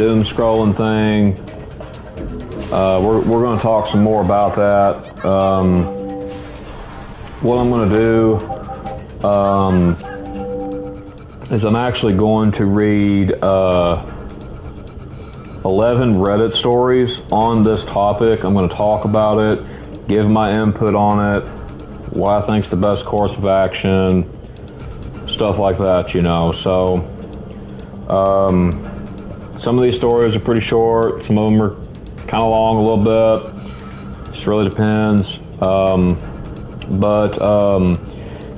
doom scrolling thing. We're going to talk some more about that. What I'm going to do is I'm actually going to read 11 Reddit stories on this topic. I'm going to talk about it, give my input on it, what I think's the best course of action, stuff like that, you know. So some of these stories are pretty short, some of them are kind of long a little bit, just really depends.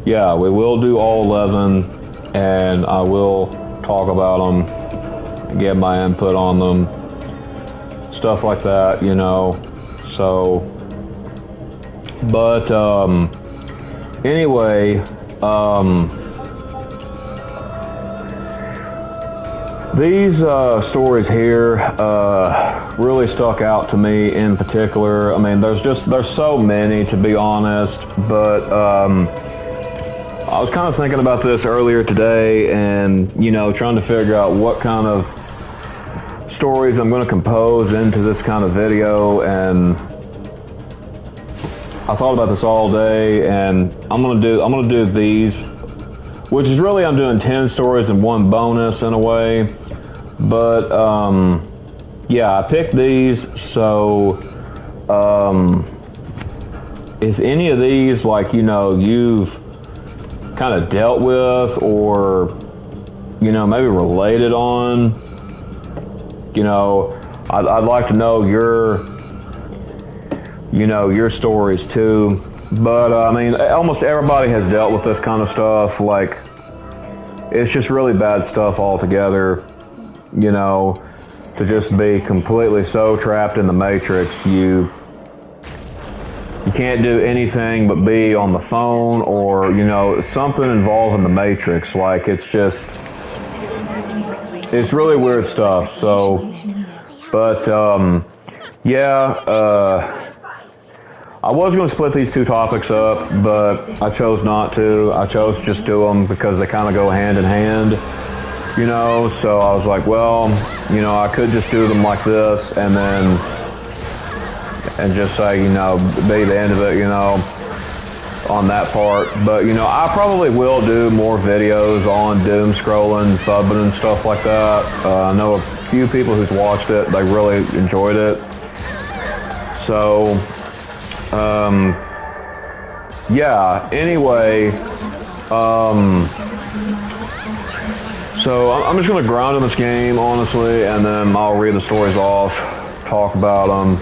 Yeah, we will do all 11, and I will talk about them, get my input on them, stuff like that, you know. So, but anyway, these stories here really stuck out to me in particular. I mean, there's so many, to be honest, but I was kind of thinking about this earlier today, and you know, trying to figure out what kind of stories I'm going to compose into this kind of video, and I thought about this all day, and I'm gonna do these, which is really, I'm doing 10 stories and one bonus in a way, but yeah, I picked these. So if any of these, like, you know, you've kind of dealt with, or you know, maybe related on, you know, I'd like to know your, you know, your stories too. But I mean, almost everybody has dealt with this kind of stuff. Like, it's just really bad stuff altogether, you know, to just be completely so trapped in the matrix. You can't do anything but be on the phone, or, you know, something involving the matrix. Like, it's just, it's really weird stuff. So, but yeah, I was going to split these two topics up, but I chose not to. I chose to just do them because they kind of go hand in hand, you know. So I was like, well, you know, I could just do them like this, and then, and just say, you know, be the end of it, you know, on that part. But, you know, I probably will do more videos on doom scrolling, subbing, and stuff like that. I know a few people who's watched it, they really enjoyed it. So, yeah, anyway, so I'm just going to grind in this game, honestly, and then I'll read the stories off, talk about them,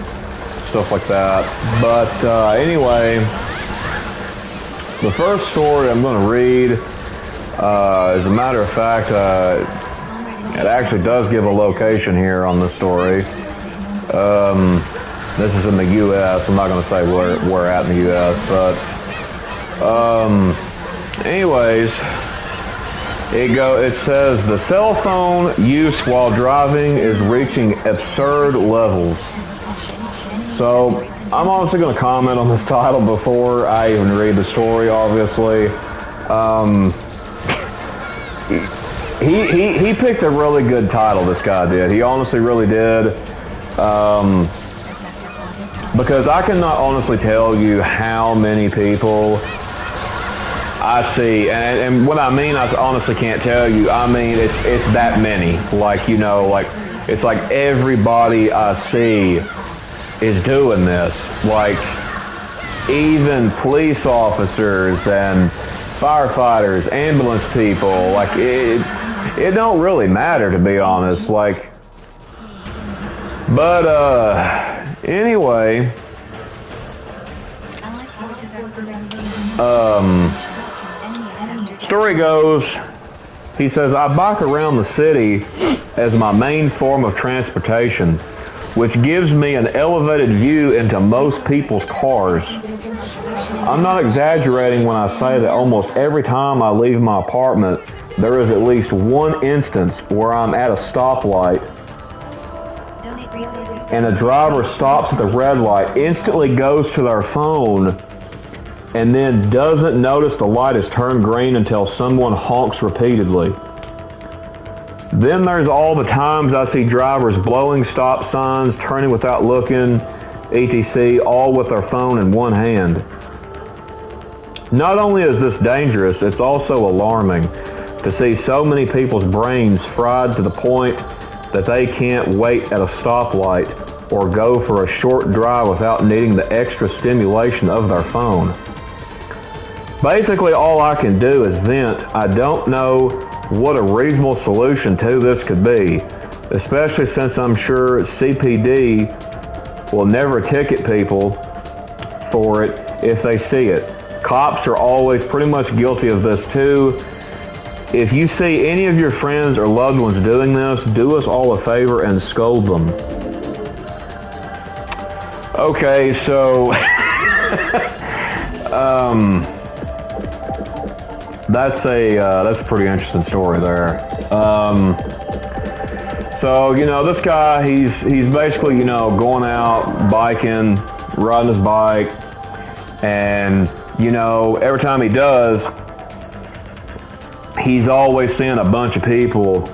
stuff like that. But anyway, the first story I'm going to read, as a matter of fact, it actually does give a location here on this story. This is in the U.S. I'm not going to say where at in the U.S., but anyways, it says the cell phone use while driving is reaching absurd levels. So I'm honestly going to comment on this title before I even read the story, obviously. He picked a really good title, this guy did. He honestly really did. Because I cannot honestly tell you how many people I see, and when I mean I honestly can't tell you, I mean it's that many. Like, you know, like, it's like everybody I see is doing this. Like, even police officers and firefighters, ambulance people, like, it don't really matter, to be honest. Like, but anyway, story goes, he says, I bike around the city as my main form of transportation, which gives me an elevated view into most people's cars. I'm not exaggerating when I say that almost every time I leave my apartment, there is at least one instance where I'm at a stoplight and a driver stops at the red light, instantly goes to their phone, and then doesn't notice the light has turned green until someone honks repeatedly. Then there's all the times I see drivers blowing stop signs, turning without looking, etc., all with their phone in one hand. Not only is this dangerous, it's also alarming to see so many people's brains fried to the point that they can't wait at a stoplight or go for a short drive without needing the extra stimulation of their phone. Basically, all I can do is vent. I don't know what a reasonable solution to this could be, especially since I'm sure CPD will never ticket people for it if they see it. Cops are always pretty much guilty of this too. If you see any of your friends or loved ones doing this, do us all a favor and scold them. Okay, so that's a pretty interesting story there. So this guy, he's basically going out biking, riding his bike, and every time he does, he's always seeing a bunch of people,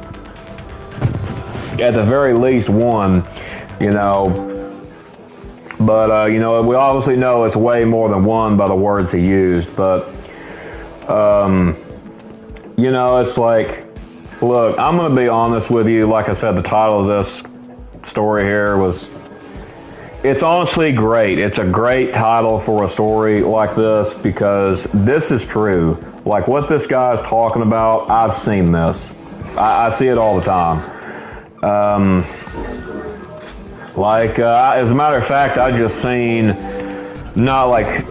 at the very least one, but we obviously know it's way more than one by the words he used, but it's like, look, I'm going to be honest with you. Like I said, the title of this story here it's honestly great. It's a great title for a story like this because this is true. Like what this guy is talking about, I've seen this. I see it all the time. As a matter of fact, I just seen, not like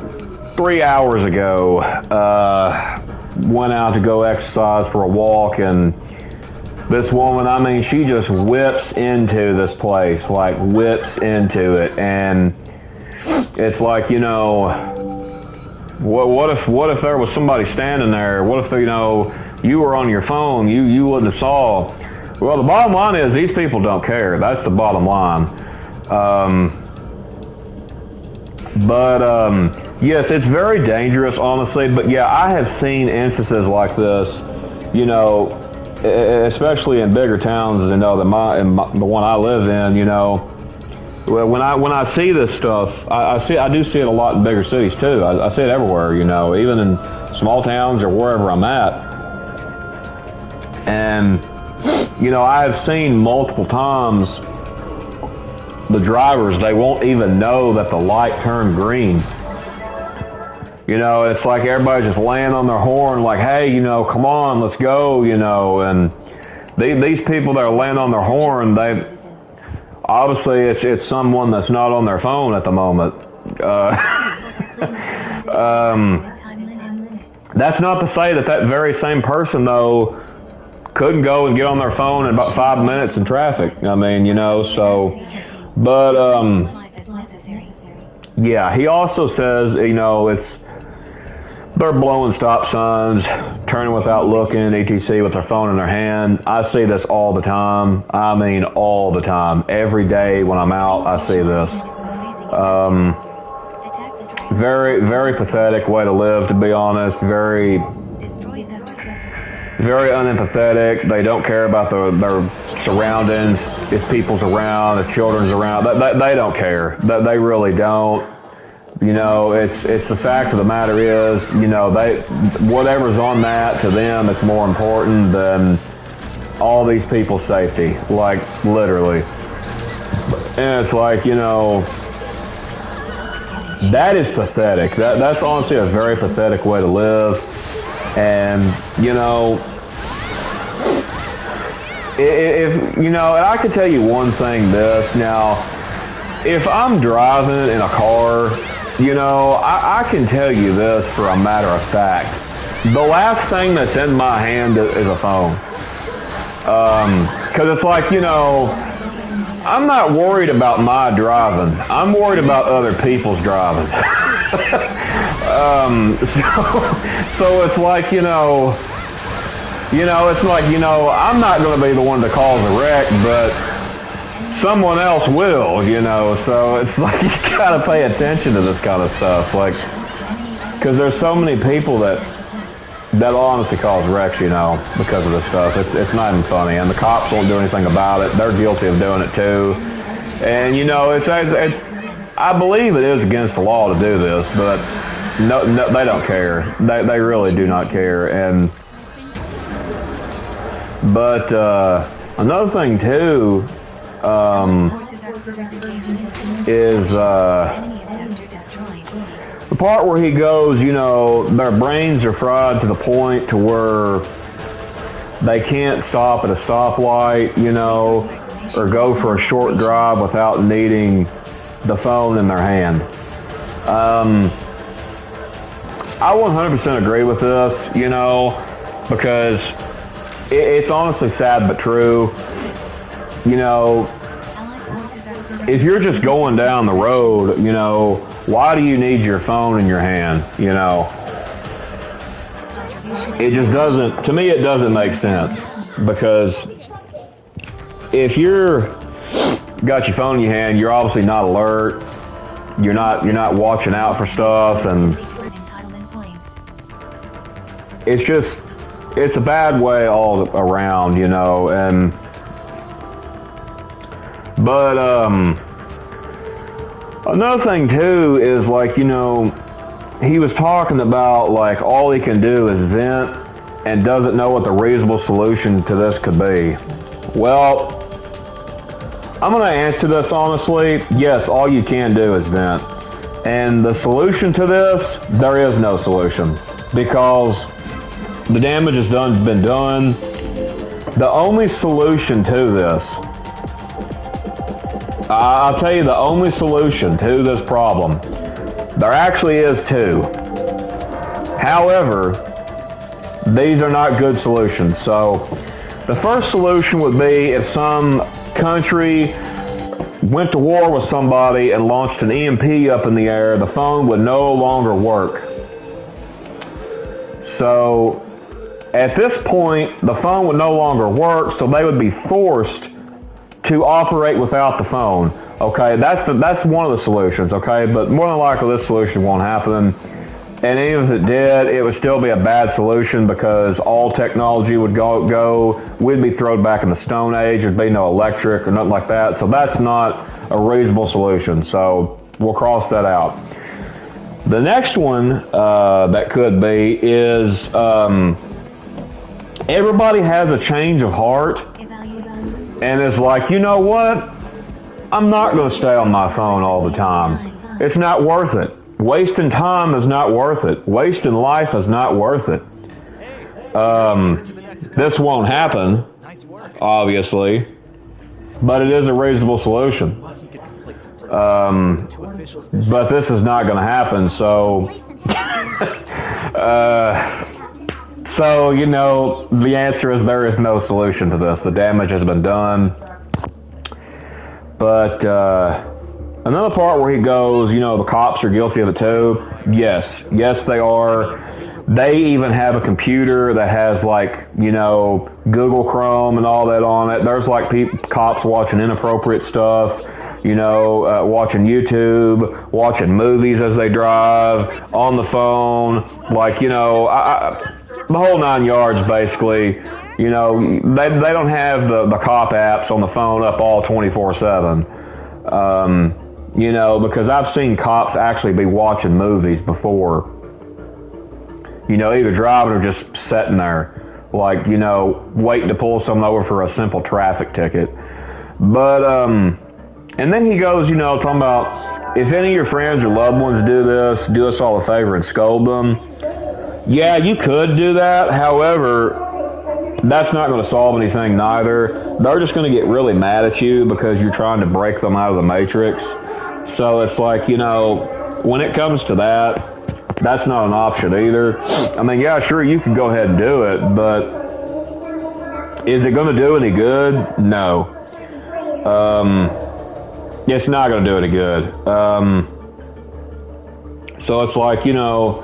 3 hours ago, went out to go exercise for a walk, and this woman, she just whips into this place, like whips into it, and it's like, what if there was somebody standing there? What if, you were on your phone, you wouldn't have saw? Well, the bottom line is these people don't care. That's the bottom line. Yes, it's very dangerous, honestly, but yeah, I have seen instances like this, especially in bigger towns, the one I live in, when I see this stuff, I do see it a lot in bigger cities too. I see it everywhere, even in small towns or wherever I'm at. And, I have seen multiple times the drivers, they won't even know that the light turned green. It's like everybody's just laying on their horn like, hey, come on, let's go, and these people that are laying on their horn, obviously it's someone that's not on their phone at the moment. That's not to say that very same person, though, couldn't go and get on their phone in about 5 minutes in traffic. Yeah, he also says, they're blowing stop signs, turning without looking, etc., with their phone in their hand. I see this all the time. All the time. Every day when I'm out, I see this. Very, very pathetic way to live, to be honest. Very, very unempathetic. They don't care about their surroundings. If people's around, if children's around, they don't care. They really don't. It's the fact of the matter is, whatever's on that, to them, it's more important than all these people's safety, like literally. And it's like, that is pathetic. That's honestly a very pathetic way to live. And, and I can tell you one thing, now, if I'm driving in a car, I can tell you this for a matter of fact. The last thing that's in my hand is a phone. Because it's like, I'm not worried about my driving. I'm worried about other people's driving. So it's like, it's like, I'm not going to be the one to cause a wreck, but someone else will, so it's like you gotta pay attention to this kind of stuff, like, because there's so many people that that'll honestly cause wrecks, you know, because of this stuff. It's not even funny, and the cops won't do anything about it. They're guilty of doing it too, and you know, it's I believe it is against the law to do this, but no, they don't care. They really do not care, and but another thing too is the part where he goes, you know, their brains are fried to the point to where they can't stop at a stoplight, you know, or go for a short drive without needing the phone in their hand. I 100% agree with this, you know, because it's honestly sad but true. You know, if you're just going down the road, you know, why do you need your phone in your hand? You know, it just doesn't, to me, it doesn't make sense, because if you're got your phone in your hand, you're obviously not alert. You're not watching out for stuff, and it's a bad way all around, you know. And but another thing too is, like, you know, he was talking about, like, all he can do is vent and doesn't know what the reasonable solution to this could be. Well, I'm going to answer this honestly. Yes, all you can do is vent. And the solution to this, there is no solution, because the damage has been done. The only solution to this, I'll tell you, the only solution to this problem, there actually is two. However, these are not good solutions. So the first solution would be if some country went to war with somebody and launched an EMP up in the air, the phone would no longer work. So at this point, the phone would no longer work, so they would be forced to operate without the phone. Okay, that's one of the solutions, okay? But more than likely this solution won't happen. And even if it did, it would still be a bad solution, because all technology would go, we'd be thrown back in the Stone Age. There'd be no electric or nothing like that. So that's not a reasonable solution. So we'll cross that out. The next one that could be is everybody has a change of heart and is like, you know what? I'm not going to stay on my phone all the time. It's not worth it. Wasting time is not worth it. Wasting life is not worth it. This won't happen, obviously, but it is a reasonable solution. But this is not going to happen, so so, you know, the answer is there is no solution to this. The damage has been done. But another part where he goes, you know, the cops are guilty of it too. Yes, they are. They even have a computer that has, like, you know, Google Chrome and all that on it. There's like cops watching inappropriate stuff, you know, watching YouTube, watching movies as they drive, on the phone, like, you know, the whole 9 yards basically. You know, they don't have the cop apps on the phone up all 24/7. You know, because I've seen cops actually be watching movies before. You know, either driving or just sitting there, like, you know, waiting to pull someone over for a simple traffic ticket. But, and then he goes, you know, talking about, if any of your friends or loved ones do us all a favor and scold them. Yeah, you could do that. However, that's not going to solve anything neither. They're just going to get really mad at you because you're trying to break them out of the matrix. So it's like, you know, when it comes to that, that's not an option either. I mean, yeah, sure, you can go ahead and do it, but is it going to do any good? No. It's not going to do any good. So it's like, you know,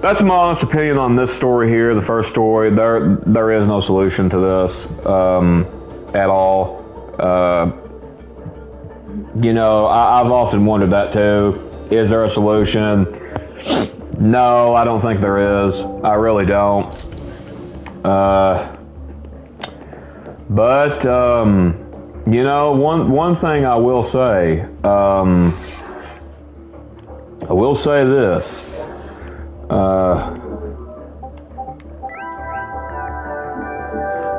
that's my honest opinion on this story here, the first story. There is no solution to this at all. You know, I've often wondered that too. Is there a solution? No, I don't think there is. I really don't. But you know, one thing I will say. I will say this.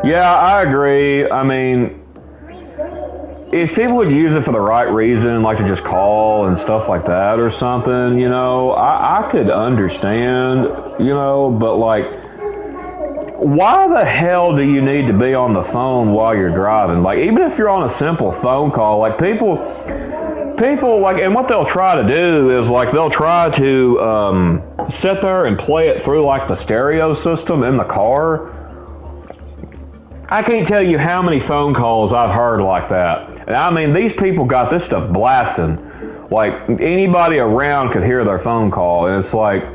Yeah, I agree. I mean, if people would use it for the right reason, like to just call and stuff like that or something, you know, I could understand, you know, but like, why the hell do you need to be on the phone while you're driving? Like, even if you're on a simple phone call, like people like, and what they'll try to do is like, they'll try to sit there and play it through like the stereo system in the car. I can't tell you how many phone calls I've heard like that. And I mean, these people got this stuff blasting. Like, anybody around could hear their phone call. And it's like,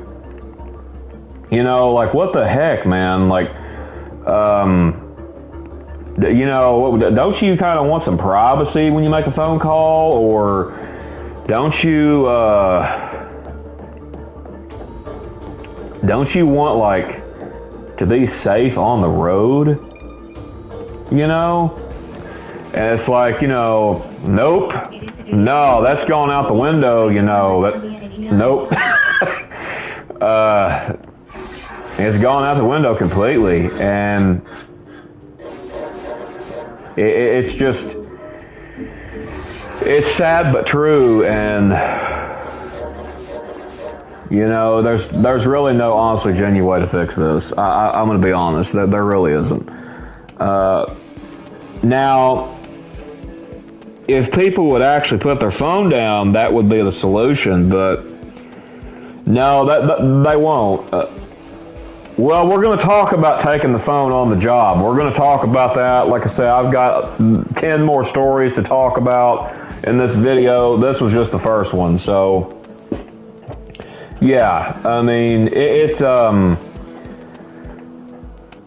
you know, like, what the heck, man? Like, you know, don't you kind of want some privacy when you make a phone call? Or don't you want, like, to be safe on the road? You know? And it's like, you know, nope. No, that's gone out the window, you know. Nope. It's gone out the window completely. And it's just, it's sad but true. And, you know, there's really no honestly genuine way to fix this. I'm going to be honest. There really isn't. Now, if people would actually put their phone down, that would be the solution. But no, that they won't. Well, we're going to talk about taking the phone on the job. We're going to talk about that. Like I said, I've got 10 more stories to talk about in this video. This was just the first one. So, yeah, I mean,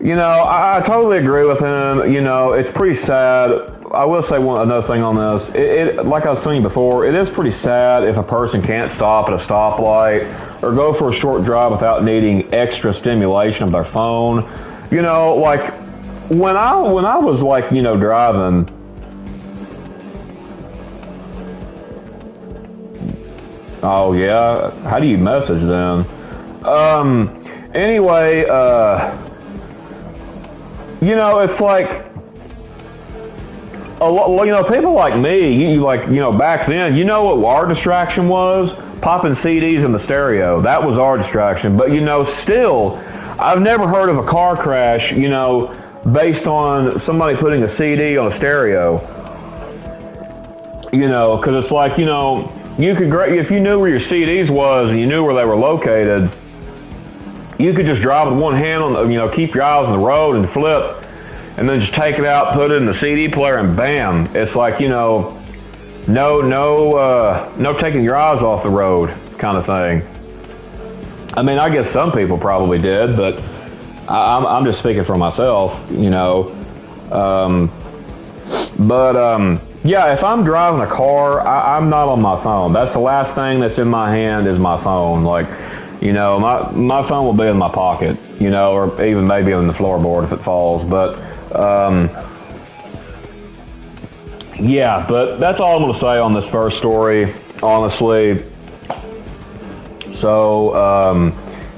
you know, I totally agree with him. You know, it's pretty sad. I will say another thing on this. Like I was telling you before, it is pretty sad if a person can't stop at a stoplight or go for a short drive without needing extra stimulation of their phone. You know, like when I was like, you know, driving. Oh yeah, how do you message then? Anyway, you know, it's like, you know, people like me, like, you know, back then, you know what our distraction was? Popping CDs in the stereo. That was our distraction. But, you know, still, I've never heard of a car crash, you know, based on somebody putting a CD on a stereo. You know, because it's like, you know, you could, if you knew where your CDs was and you knew where they were located, you could just drive with one hand on, you know, keep your eyes on the road and flip, and then just take it out, put it in the CD player, and bam! It's like, you know, no taking your eyes off the road kind of thing. I mean, I guess some people probably did, but I'm just speaking for myself, you know. Yeah, if I'm driving a car, I'm not on my phone. That's the last thing that's in my hand is my phone. Like, you know, my phone will be in my pocket, you know, or even maybe on the floorboard if it falls. But, yeah, but that's all I'm going to say on this first story, honestly. So,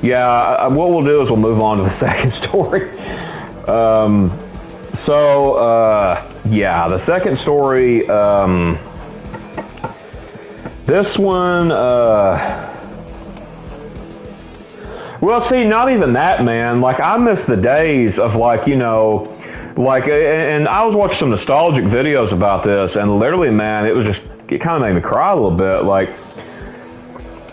yeah, what we'll do is we'll move on to the second story. Yeah, the second story, this one, well, see, not even that, man. Like, I miss the days of, like, you know, like, and I was watching some nostalgic videos about this, and literally, man, it kind of made me cry a little bit. Like,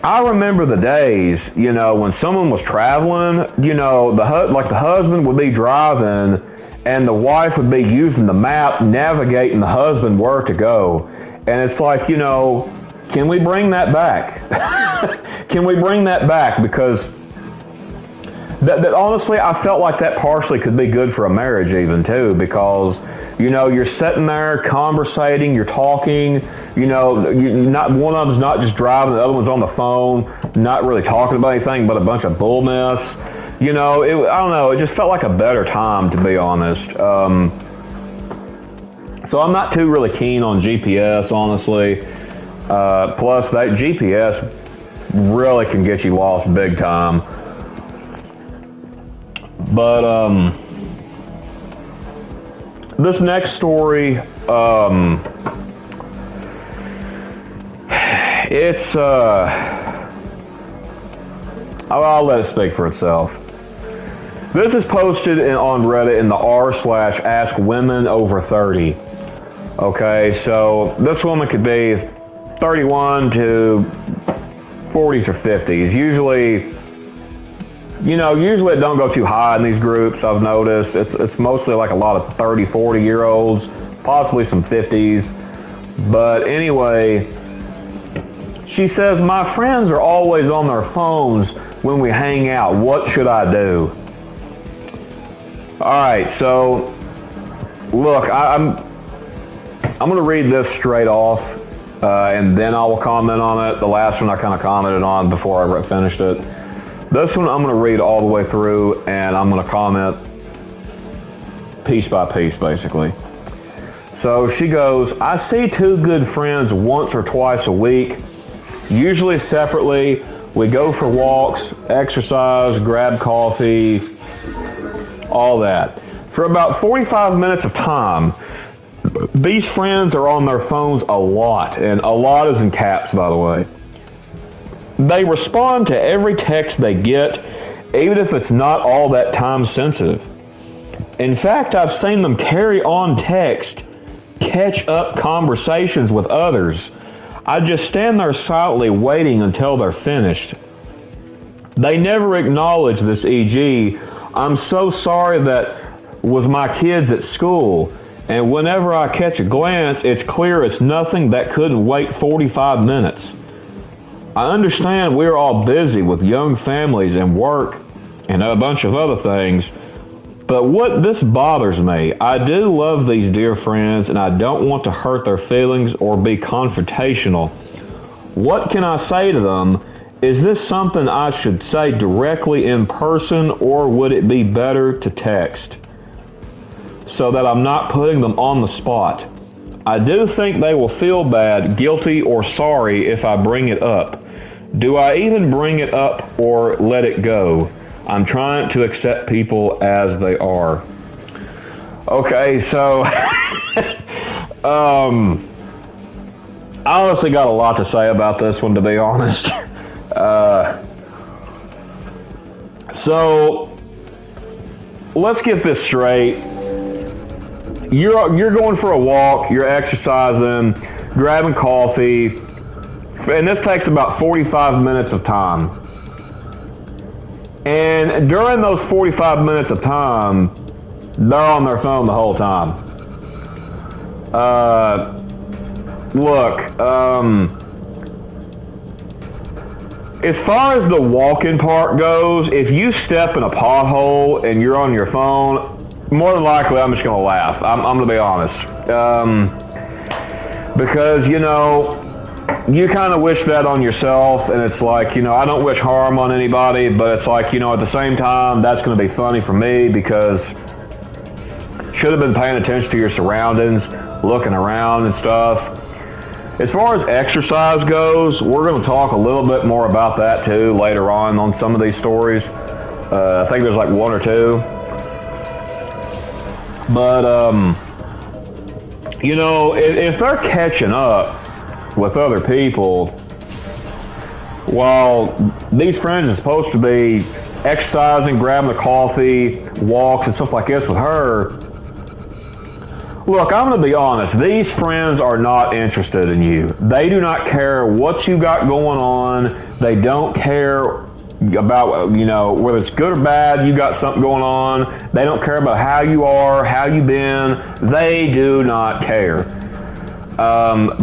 I remember the days, you know, when someone was traveling, you know, the husband would be driving, and the wife would be using the map, navigating the husband where to go. And it's like, you know, can we bring that back? Can we bring that back? Because that honestly, I felt like that partially could be good for a marriage even too, because, you know, you're sitting there conversating, you're talking, you know, not one of them's not just driving, the other one's on the phone, not really talking about anything but a bunch of bull mess. You know, I don't know, it just felt like a better time, to be honest. So I'm not too really keen on GPS, honestly. Plus, that GPS really can get you lost big time. But this next story, it's I'll let it speak for itself. This is posted on Reddit in the r/Ask Women Over 30. Okay, so this woman could be 31 to 40s or 50s. Usually, you know, usually it don't go too high in these groups, I've noticed. It's mostly like a lot of 30, 40-year-olds, possibly some 50s. But anyway, she says, my friends are always on their phones when we hang out. What should I do? All right, so look, I'm going to read this straight off, and then I will comment on it. The last one I kind of commented on before I finished it. This one I'm going to read all the way through, and I'm going to comment piece by piece, basically. So she goes, I see two good friends once or twice a week, usually separately. We go for walks, exercise, grab coffee, all that. For about 45 minutes of time, these friends are on their phones a lot, and a lot is in caps, by the way. They respond to every text they get, even if it's not all that time sensitive. In fact, I've seen them carry on text, catch up conversations with others. I just stand there silently waiting until they're finished. They never acknowledge this, e.g., I'm so sorry that was my kids at school, and whenever I catch a glance, it's clear it's nothing that couldn't wait 45 minutes. I understand we're all busy with young families and work and a bunch of other things, but what this bothers me, I do love these dear friends and I don't want to hurt their feelings or be confrontational. What can I say to them? Is this something I should say directly in person, or would it be better to text so that I'm not putting them on the spot? I do think they will feel bad, guilty, or sorry if I bring it up. Do I even bring it up or let it go? I'm trying to accept people as they are. Okay, so I honestly got a lot to say about this one, to be honest. So let's get this straight. You're going for a walk, you're exercising, grabbing coffee, and this takes about 45 minutes of time. And during those 45 minutes of time, they're on their phone the whole time. As far as the walking part goes, if you step in a pothole and you're on your phone, more than likely I'm just going to laugh. I'm going to be honest. Because, you know, you kind of wish that on yourself, and it's like, you know, I don't wish harm on anybody, but it's like, you know, at the same time, that's going to be funny for me because should have been paying attention to your surroundings, looking around and stuff. As far as exercise goes, we're going to talk a little bit more about that too later on some of these stories. I think there's like one or two. But, you know, if they're catching up with other people while these friends are supposed to be exercising, grabbing a coffee, walks, and stuff like this with her, look, I'm going to be honest. These friends are not interested in you. They do not care what you got going on. They don't care about, you know, whether it's good or bad, you got something going on. They don't care about how you are, how you been. They do not care.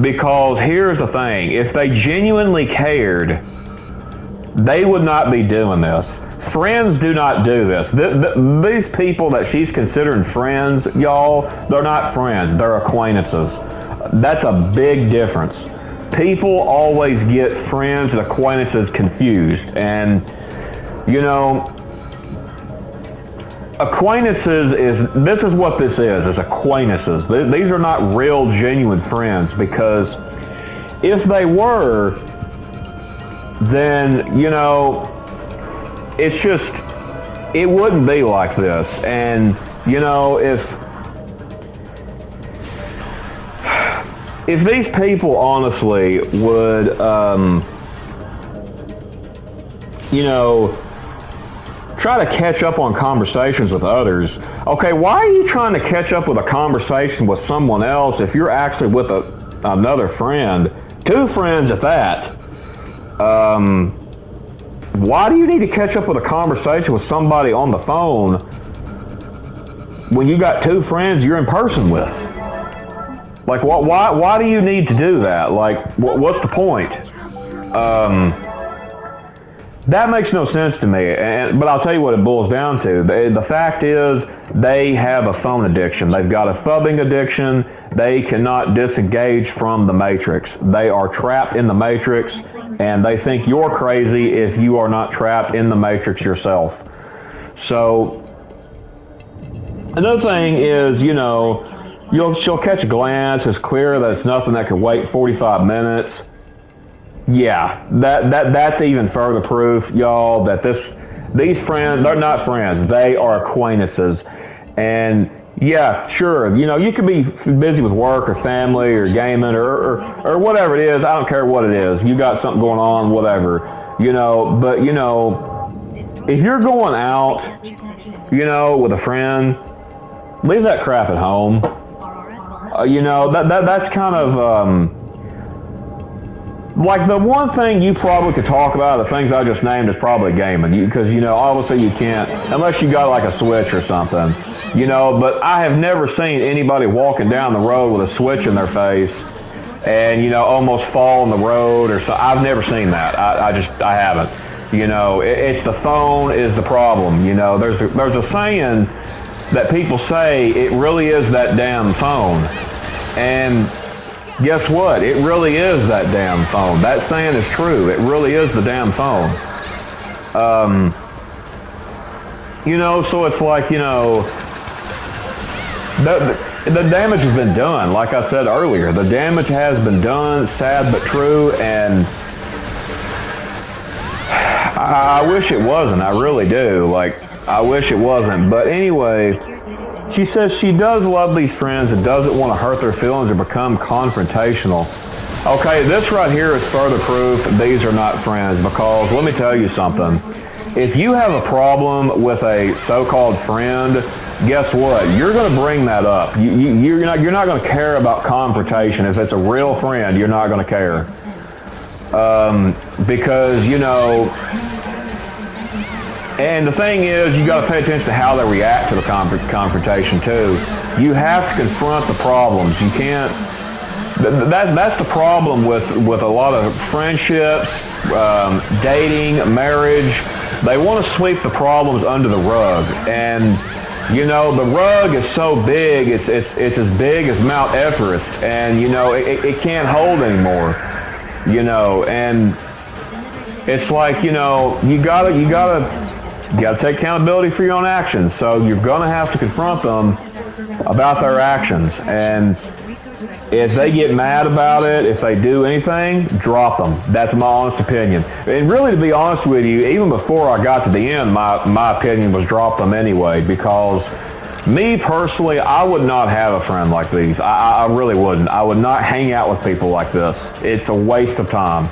Because here's the thing. If they genuinely cared, they would not be doing this. Friends do not do this. These people that she's considering friends, y'all, they're not friends. They're acquaintances. That's a big difference. People always get friends and acquaintances confused. And, you know, acquaintances this is what this is acquaintances. These are not real, genuine friends, because if they were, then, you know, it's just, it wouldn't be like this. And, you know, if these people honestly would, you know, try to catch up on conversations with others. Okay, why are you trying to catch up with a conversation with someone else if you're actually with another friend, two friends at that? Why do you need to catch up with a conversation with somebody on the phone when you got two friends you're in person with? Like, why do you need to do that? Like, what's the point? That makes no sense to me. But I'll tell you what it boils down to. The fact is, they have a phone addiction. They've got a phubbing addiction. They cannot disengage from the Matrix. They are trapped in the Matrix, and they think you're crazy if you are not trapped in the Matrix yourself. So, another thing is, you know, she'll catch a glance. It's clear that it's nothing that can wait 45 minutes. Yeah, that's even further proof, y'all, that these friends, they're not friends. They are acquaintances. And yeah, sure, you know, you could be busy with work or family or gaming or whatever it is. I don't care what it is. You got something going on, whatever, you know. But, you know, if you're going out, you know, with a friend, leave that crap at home. You know, that's kind of like the one thing you probably could talk about, the things I just named, is probably gaming. Because, you know, obviously you can't, unless you got like a Switch or something. You know, but I have never seen anybody walking down the road with a Switch in their face and, you know, almost fall on the road or so. I've never seen that. I haven't. You know, it's the phone is the problem. You know, there's a saying that people say, it really is that damn phone. And guess what? It really is that damn phone. That saying is true. It really is the damn phone. You know, so it's like, you know, the damage has been done. Like I said earlier, the damage has been done, sad but true, and I wish it wasn't. I really do. Like, I wish it wasn't. But anyway, she says she does love these friends and doesn't want to hurt their feelings or become confrontational. Okay, this right here is further proof these are not friends, because let me tell you something. If you have a problem with a so-called friend, guess what? You're going to bring that up. You're not going to care about confrontation. If it's a real friend, you're not going to care. Because, you know, and the thing is, you got to pay attention to how they react to the confrontation too. You have to confront the problems. You can't. That's the problem with a lot of friendships, dating, marriage. They want to sweep the problems under the rug, and you know the rug is so big. It's as big as Mount Everest, and you know it can't hold anymore. You know, and it's like, you know, you gotta take accountability for your own actions. So you're gonna have to confront them about their actions, and if they get mad about it, if they do anything, drop them. That's my honest opinion. And really, to be honest with you, even before I got to the end, my opinion was drop them anyway, because me personally, I would not have a friend like these. I really wouldn't. I would not hang out with people like this. It's a waste of time.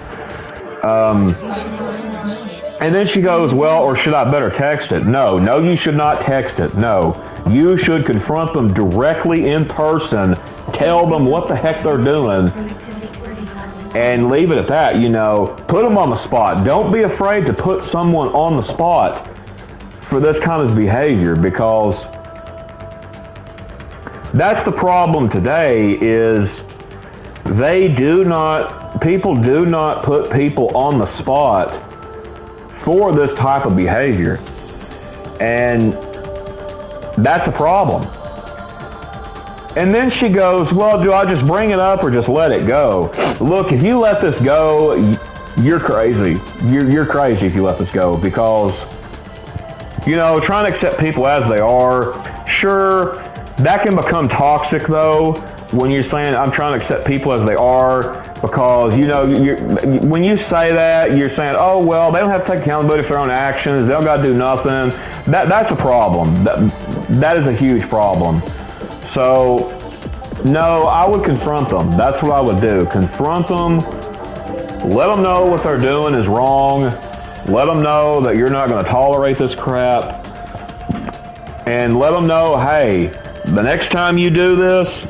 And then she goes, well, or should I better text it? No, you should not text it. No, you should confront them directly in person, tell them what the heck they're doing, and leave it at that. You know, put them on the spot. Don't be afraid to put someone on the spot for this kind of behavior, because that's the problem today is people do not put people on the spot for this type of behavior. And that's a problem. And then she goes, well, do I just bring it up or just let it go? Look, if you let this go, you're crazy. You're crazy if you let this go, because, you know, trying to accept people as they are, sure, that can become toxic, though, when you're saying, I'm trying to accept people as they are, because, you know, when you say that, you're saying, oh, well, they don't have to take accountability for their own actions. They don't got to do nothing. That's a problem. That is a huge problem. So, no, I would confront them. That's what I would do. Confront them. Let them know what they're doing is wrong. Let them know that you're not going to tolerate this crap. And let them know, hey, the next time you do this,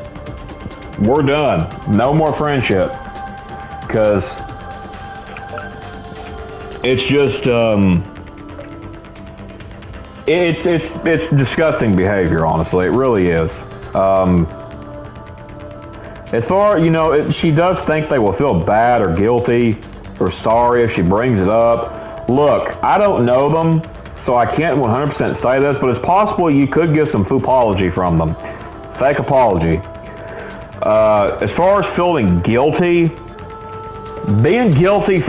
we're done. No more friendship. Because it's just, it's disgusting behavior, honestly. It really is. As far, you know, she does think they will feel bad or guilty or sorry if she brings it up. Look, I don't know them, so I can't 100% say this, but it's possible you could get some apology from them. Fake apology. As far as feeling guilty, feeling guilty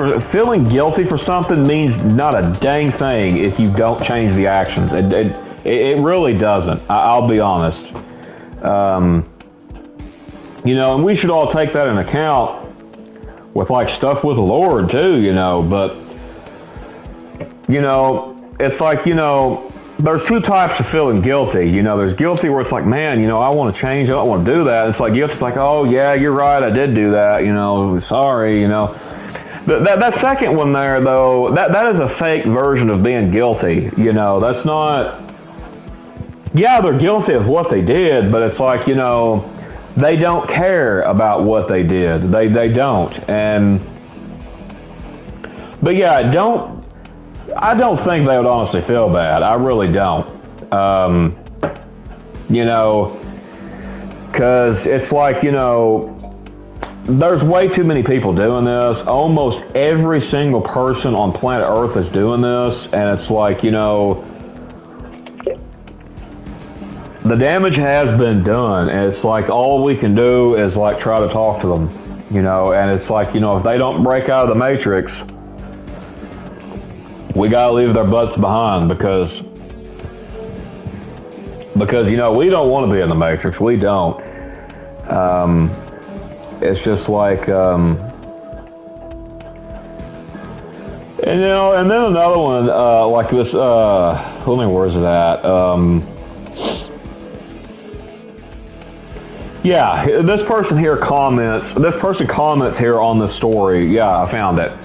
for something means not a dang thing if you don't change the actions. It really doesn't. I'll be honest. You know, and we should all take that in account with like stuff with the Lord too, you know, but, you know, it's like, you know, there's two types of feeling guilty. You know, there's guilty where it's like, man, you know, I want to change. I don't want to do that. It's like, guilty. It's like, oh yeah, you're right. I did do that. You know, sorry, you know. That second one there, though, that is a fake version of being guilty. You know, that's not, yeah, they're guilty of what they did, but it's like, you know, they don't care about what they did. They don't. But yeah, I don't think they would honestly feel bad. I really don't. You know, because it's like, you know, there's way too many people doing this. Almost every single person on planet Earth is doing this, and it's like, you know, the damage has been done, and it's like all we can do is like try to talk to them, you know, and it's like, you know, if they don't break out of the matrix, we gotta leave their butts behind, because you know, we don't want to be in the matrix. We don't. It's just like, and you know, and then another one, like this, where's it at? Yeah, this person comments here on this story. Yeah, I found it.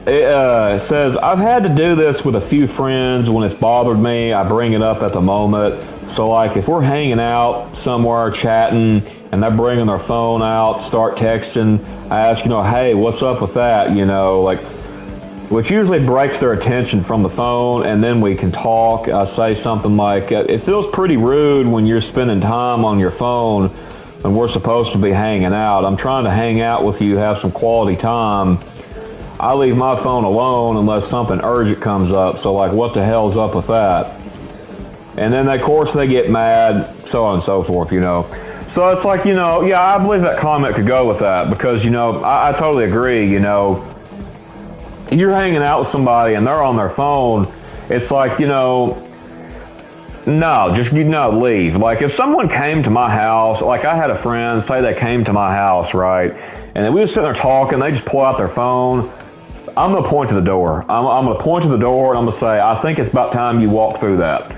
It says, I've had to do this with a few friends when it's bothered me. I bring it up at the moment. So like if we're hanging out somewhere chatting and they're bringing their phone out, start texting, I ask, you know, hey, what's up with that? You know, like, which usually breaks their attention from the phone, and then we can talk. I say something like, it feels pretty rude when you're spending time on your phone when we're supposed to be hanging out. I'm trying to hang out with you, have some quality time. I leave my phone alone unless something urgent comes up. So like, what the hell's up with that? And then of course they get mad, so on and so forth, you know. So it's like, you know, yeah, I believe that comment could go with that, because, you know, I totally agree, you know. You're hanging out with somebody and they're on their phone, it's like, you know, no, just, you know, leave. Like if someone came to my house, like I had a friend, say they came to my house, right? And then we were sitting there talking, they just pull out their phone. I'm going to point to the door. I'm going to point to the door and I'm going to say, I think it's about time you walk through that.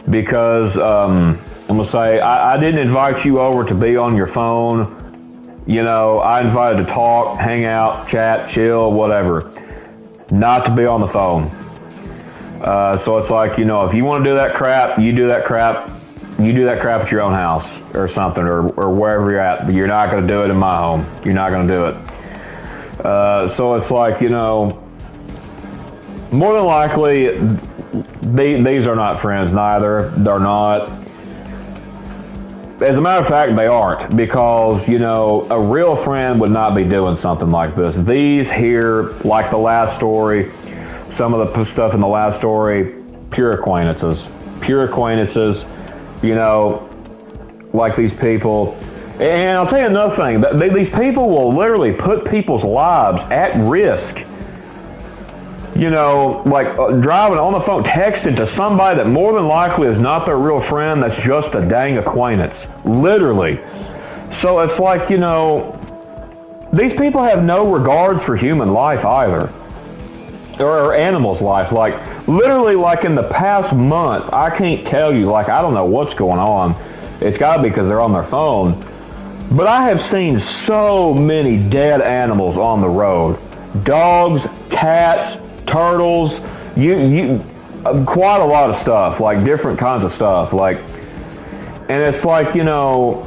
Because I'm going to say, I didn't invite you over to be on your phone. You know, I invited to talk, hang out, chat, chill, whatever. Not to be on the phone. So it's like, you know, if you want to do that crap, you do that crap. You do that crap at your own house or something, or wherever you're at. But you're not going to do it in my home. You're not going to do it. So it's like, you know, more than likely, these are not friends neither. They're not. as a matter of fact, they aren't, because, you know, a real friend would not be doing something like this. These here, like the last story, some of the stuff in the last story, pure acquaintances, you know, like these people. And I'll tell you another thing, these people will literally put people's lives at risk. You know, like driving on the phone, texting to somebody that more than likely is not their real friend, that's just a dang acquaintance. Literally. So it's like, you know, these people have no regards for human life either. Or animals' life. Like, literally, like in the past month, I can't tell you, like, I don't know what's going on. It's got to be because they're on their phone. But I have seen so many dead animals on the road. Dogs, cats, turtles, quite a lot of stuff, like different kinds of stuff, like, and it's like, you know,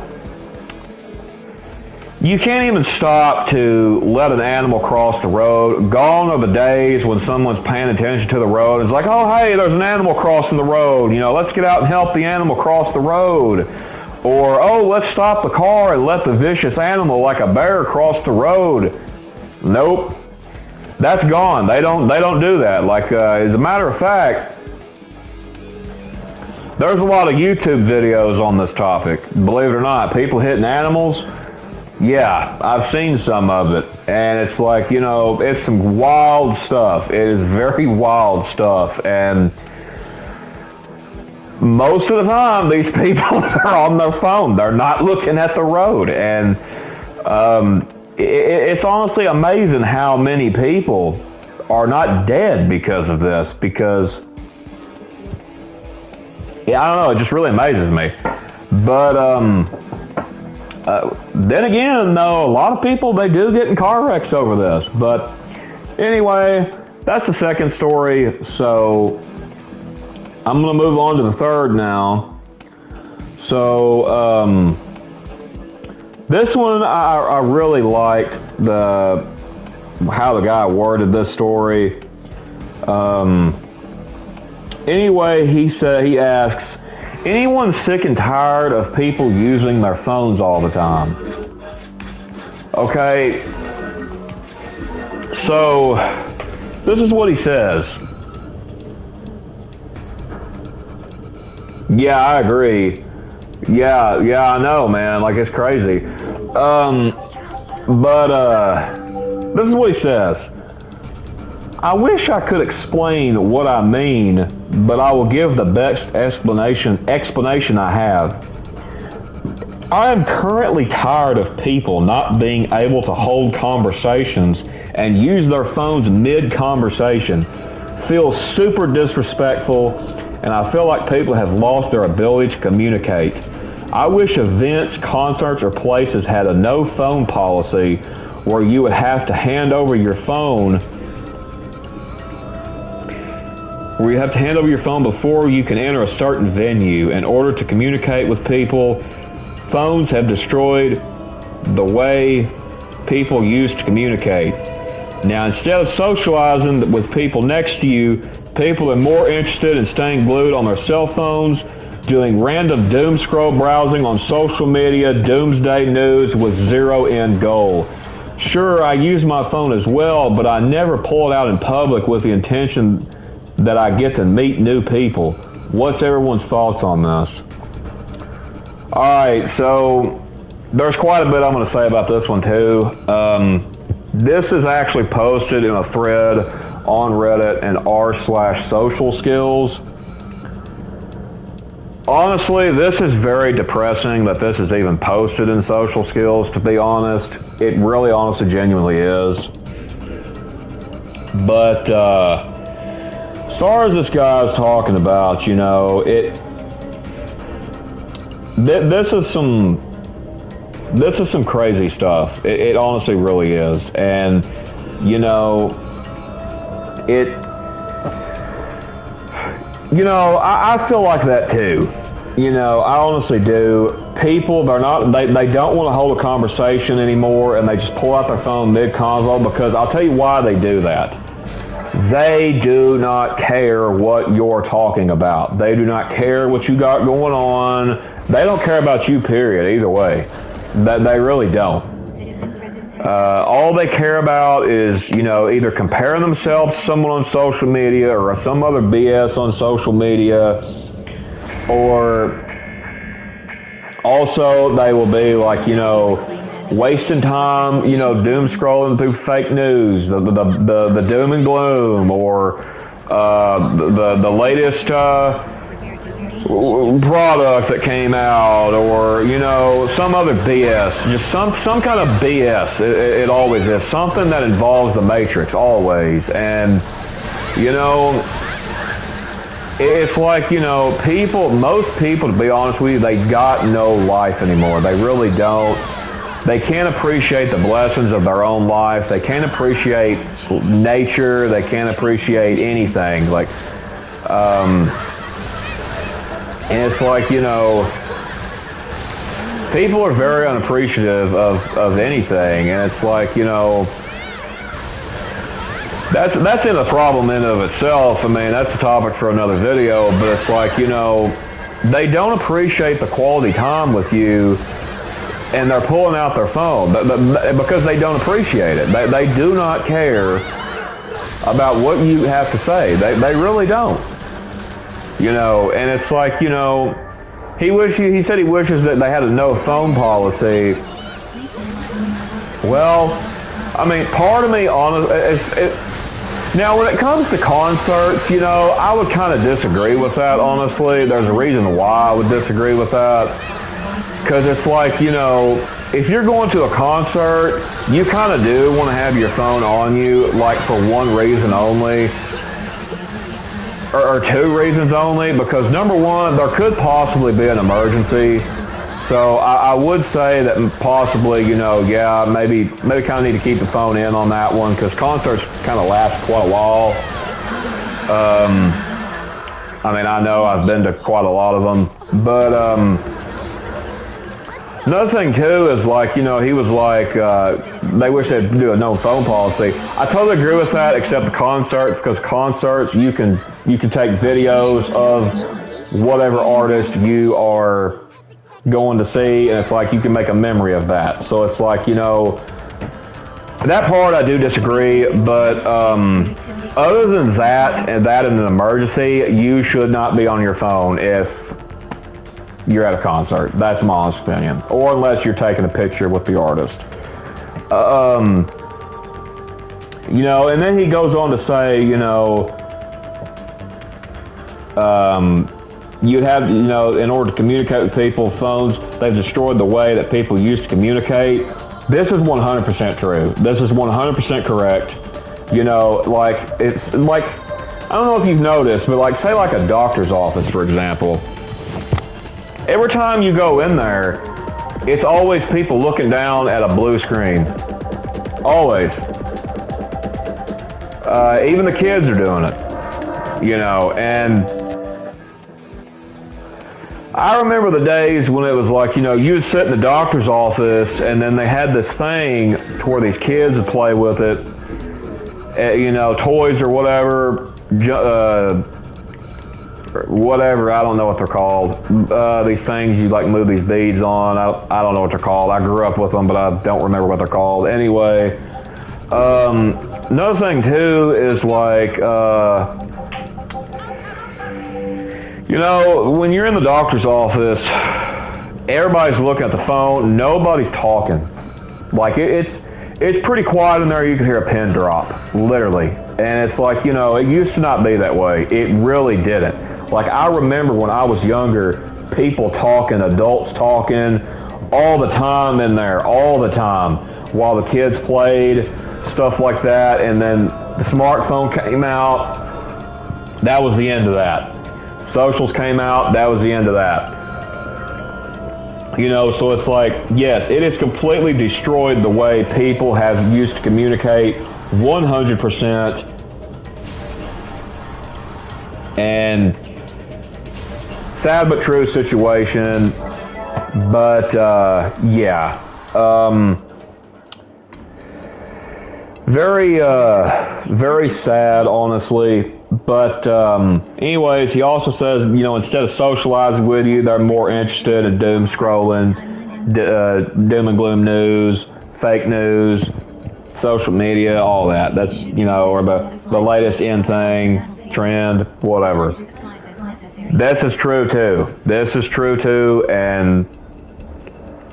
you can't even stop to let an animal cross the road. Gone are the days when someone's paying attention to the road. It's like, oh, hey, there's an animal crossing the road, you know, let's get out and help the animal cross the road. Or, oh, let's stop the car and let the vicious animal like a bear cross the road. Nope. That's gone. They don't do that. Like, as a matter of fact, there's a lot of YouTube videos on this topic. Believe it or not, people hitting animals. Yeah, I've seen some of it. And it's like, you know, it's some wild stuff. It is very wild stuff. And most of the time, these people are on their phone. They're not looking at the road. And it's honestly amazing how many people are not dead because of this. Because, yeah, I don't know. It just really amazes me. But then again, though, a lot of people, they do get in car wrecks over this. But anyway, that's the second story. So I'm going to move on to the third now. So this one, I really liked how the guy worded this story. Anyway, he asks, anyone sick and tired of people using their phones all the time? Okay, so this is what he says. Yeah, I agree. Yeah, I know, man. Like, it's crazy. But this is what he says. I wish I could explain what I mean, but I will give the best explanation I have. I am currently tired of people not being able to hold conversations and use their phones mid-conversation. Feel super disrespectful, and I feel like people have lost their ability to communicate. I wish events, concerts, or places had a no phone policy where you would have to hand over your phone before you can enter a certain venue in order to communicate with people. Phones have destroyed the way people used to communicate. Now, instead of socializing with people next to you, people are more interested in staying glued on their cell phones, doing random doom scroll browsing on social media, doomsday news with zero end goal. Sure, I use my phone as well, but I never pull it out in public with the intention that I get to meet new people. What's everyone's thoughts on this? Alright, so there's quite a bit I'm going to say about this one too. This is actually posted in a thread on Reddit and r/social skills. Honestly, this is very depressing that this is even posted in social skills, to be honest. It really honestly genuinely is. But as far as this guy is talking about, you know, this is some crazy stuff. It honestly really is. And, you know, I feel like that too. You know, I honestly do. People, they don't want to hold a conversation anymore, and they just pull out their phone mid-convo, because I'll tell you why they do that. They do not care what you're talking about. They do not care what you got going on. They don't care about you, period, either way. They really don't. All they care about is, you know, either comparing themselves to someone on social media or some other BS on social media, or also they will be like, you know, wasting time, you know, doom scrolling through fake news, the doom and gloom, or the latest product that came out, or, you know, some other BS, just some kind of BS. It always is something that involves the Matrix, always. And, you know, it's like, you know, most people, to be honest with you, they got no life anymore. They really don't. They can't appreciate the blessings of their own life. They can't appreciate nature. They can't appreciate anything. Like, and it's like, you know, people are very unappreciative of anything. And it's like, you know, that's in the problem in of itself. I mean, that's a topic for another video. But it's like, you know, they don't appreciate the quality time with you, and they're pulling out their phone because they don't appreciate it. They do not care about what you have to say. They really don't. You know, and it's like, you know, he said he wishes that they had a no phone policy. Well, I mean, part of me, now when it comes to concerts, you know, I would kind of disagree with that, honestly. There's a reason why I would disagree with that. Because it's like, you know, if you're going to a concert, you kind of do want to have your phone on you, like for one reason only. Or two reasons only, because number one, there could possibly be an emergency. So I would say that possibly, you know, yeah, maybe kind of need to keep the phone in on that one, because concerts kind of last quite a while. I mean, I know I've been to quite a lot of them, but another thing too is like, you know, he was like, they wish they'd do a no phone policy. I totally agree with that, except the concerts, because concerts, you can take videos of whatever artist you are going to see, and it's like you can make a memory of that. So it's like, you know, that part I do disagree, but other than that, and that in an emergency, you should not be on your phone if you're at a concert. That's my honest opinion. Or unless you're taking a picture with the artist. You know, and then he goes on to say, you know, you'd have, you know, in order to communicate with people, phones, they've destroyed the way that people used to communicate. This is 100% true. This is 100% correct. You know, like, it's like, I don't know if you've noticed, but like, say like a doctor's office, for example. Every time you go in there, it's always people looking down at a blue screen. Always. Even the kids are doing it. You know, and I remember the days when it was like, you know, you would sit in the doctor's office and then they had this thing to where these kids would play with it, you know, toys or whatever, whatever, I don't know what they're called. These things you like move these beads on. I don't know what they're called. I grew up with them, but I don't remember what they're called. Anyway, another thing too is like, you know, when you're in the doctor's office, everybody's looking at the phone. Nobody's talking. Like, it's pretty quiet in there. You can hear a pin drop, literally. And it's like, you know, it used to not be that way. It really didn't. Like, I remember when I was younger, people talking, adults talking, all the time in there, all the time, while the kids played, stuff like that. And then the smartphone came out. That was the end of that. Socials came out, that was the end of that. You know, so it's like, yes, it has completely destroyed the way people have used to communicate, 100%. And sad but true situation. But, yeah. Very sad, honestly. But anyways, he also says, instead of socializing with you, they're more interested in doom scrolling, doom and gloom news, fake news, social media, all that. That's, or the latest in thing, trend, whatever. This is true too, and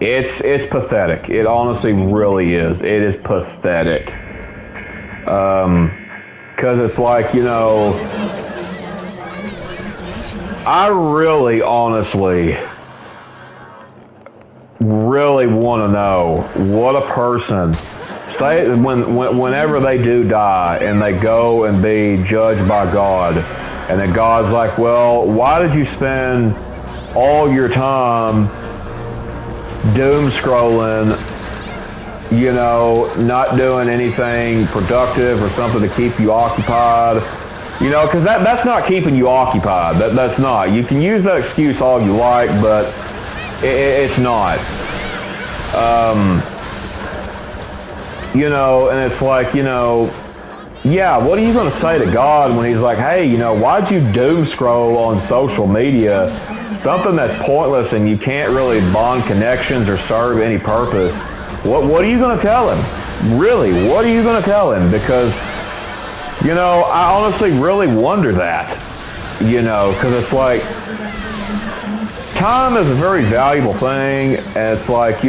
it's pathetic. It honestly really is. It is pathetic. Because it's like, I really, honestly, really want to know what a person, say, whenever they do die and they go and be judged by God, and then God's like, well, why did you spend all your time doom scrolling, not doing anything productive or something to keep you occupied? Because that's not keeping you occupied. That's not. You can use that excuse all you like, but it's not. And it's like, yeah, what are you going to say to God when he's like, hey, why'd you doom scroll on social media? Something that's pointless and you can't really bond connections or serve any purpose. What are you going to tell him? Really, what are you going to tell him? Because, I honestly really wonder that, because it's like, time is a very valuable thing, and it's like,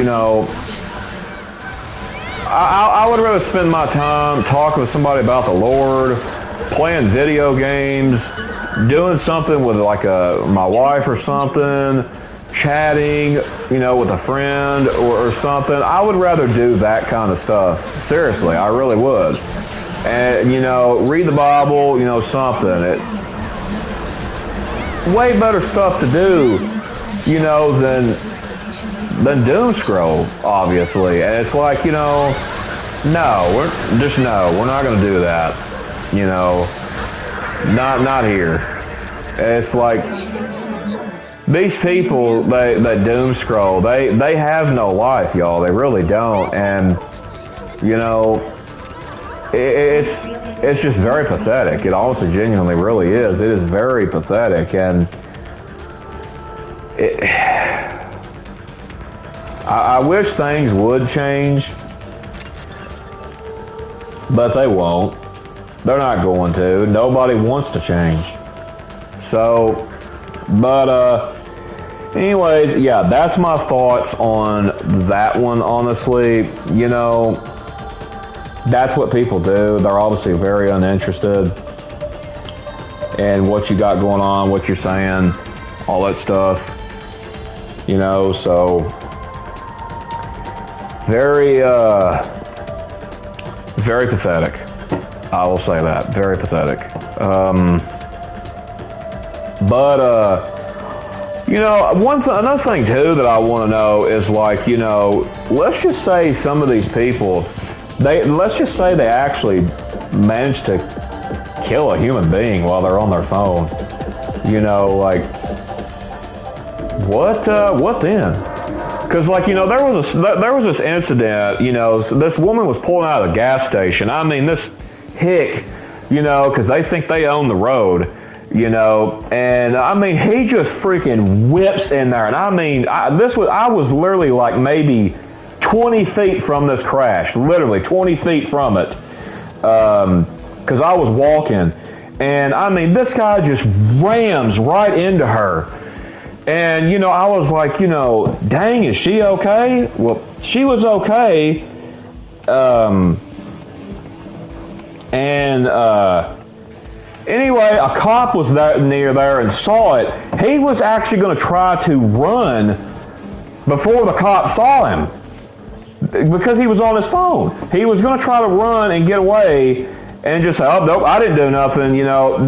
I would rather spend my time talking with somebody about the Lord, playing video games, doing something with like my wife or something, chatting, with a friend or something. I would rather do that kind of stuff. Seriously, I really would. And, read the Bible, something. Way better stuff to do, than doom scroll, obviously. And it's like, no, we're not going to do that. Not here. It's like, these people that doom scroll, they have no life, y'all. They really don't. And, it's just very pathetic. It honestly, genuinely really is. It is very pathetic. And I wish things would change, but they won't. They're not going to. Nobody wants to change. So, but anyways, yeah, that's my thoughts on that one, honestly. That's what people do. They're obviously very uninterested in what you got going on, what you're saying, all that stuff. So very, very pathetic. I will say that. Very pathetic. Another thing too that I want to know is like, let's just say some of these people, let's just say they actually managed to kill a human being while they're on their phone. Like, what then? Because, like, there was this incident, this woman was pulling out of a gas station. I mean, this hick, because they think they own the road, and I mean, he just freaking whips in there. And I mean, I was literally like maybe 20 feet from this crash, literally 20 feet from it, because I was walking. And I mean, this guy just rams right into her. And, I was like, dang, is she okay? Well, she was okay. Anyway, a cop was near there and saw it. He was actually going to try to run before the cop saw him because he was on his phone. He was going to try to run and get away and just say, oh, nope, I didn't do nothing.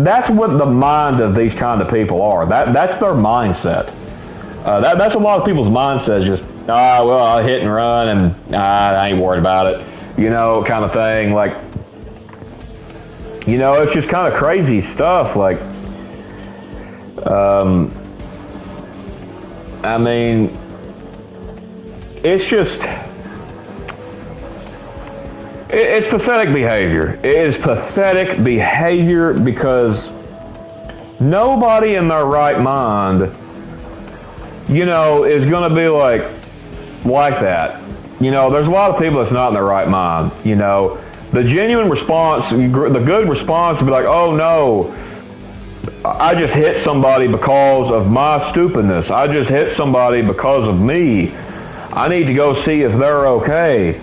That's what the mind of these kind of people are. That's their mindset. That's a lot of people's mindsets. Just, well, I'll hit and run and I ain't worried about it, kind of thing. Like, it's just kind of crazy stuff. Like, I mean, it's just, it's pathetic behavior. It is pathetic behavior because nobody in their right mind, you know, is going to be like that. You know, there's a lot of people that's not in their right mind. You know, the genuine response, the good response would be like, oh no, I just hit somebody because of my stupidness. I just hit somebody because of me. I need to go see if they're okay.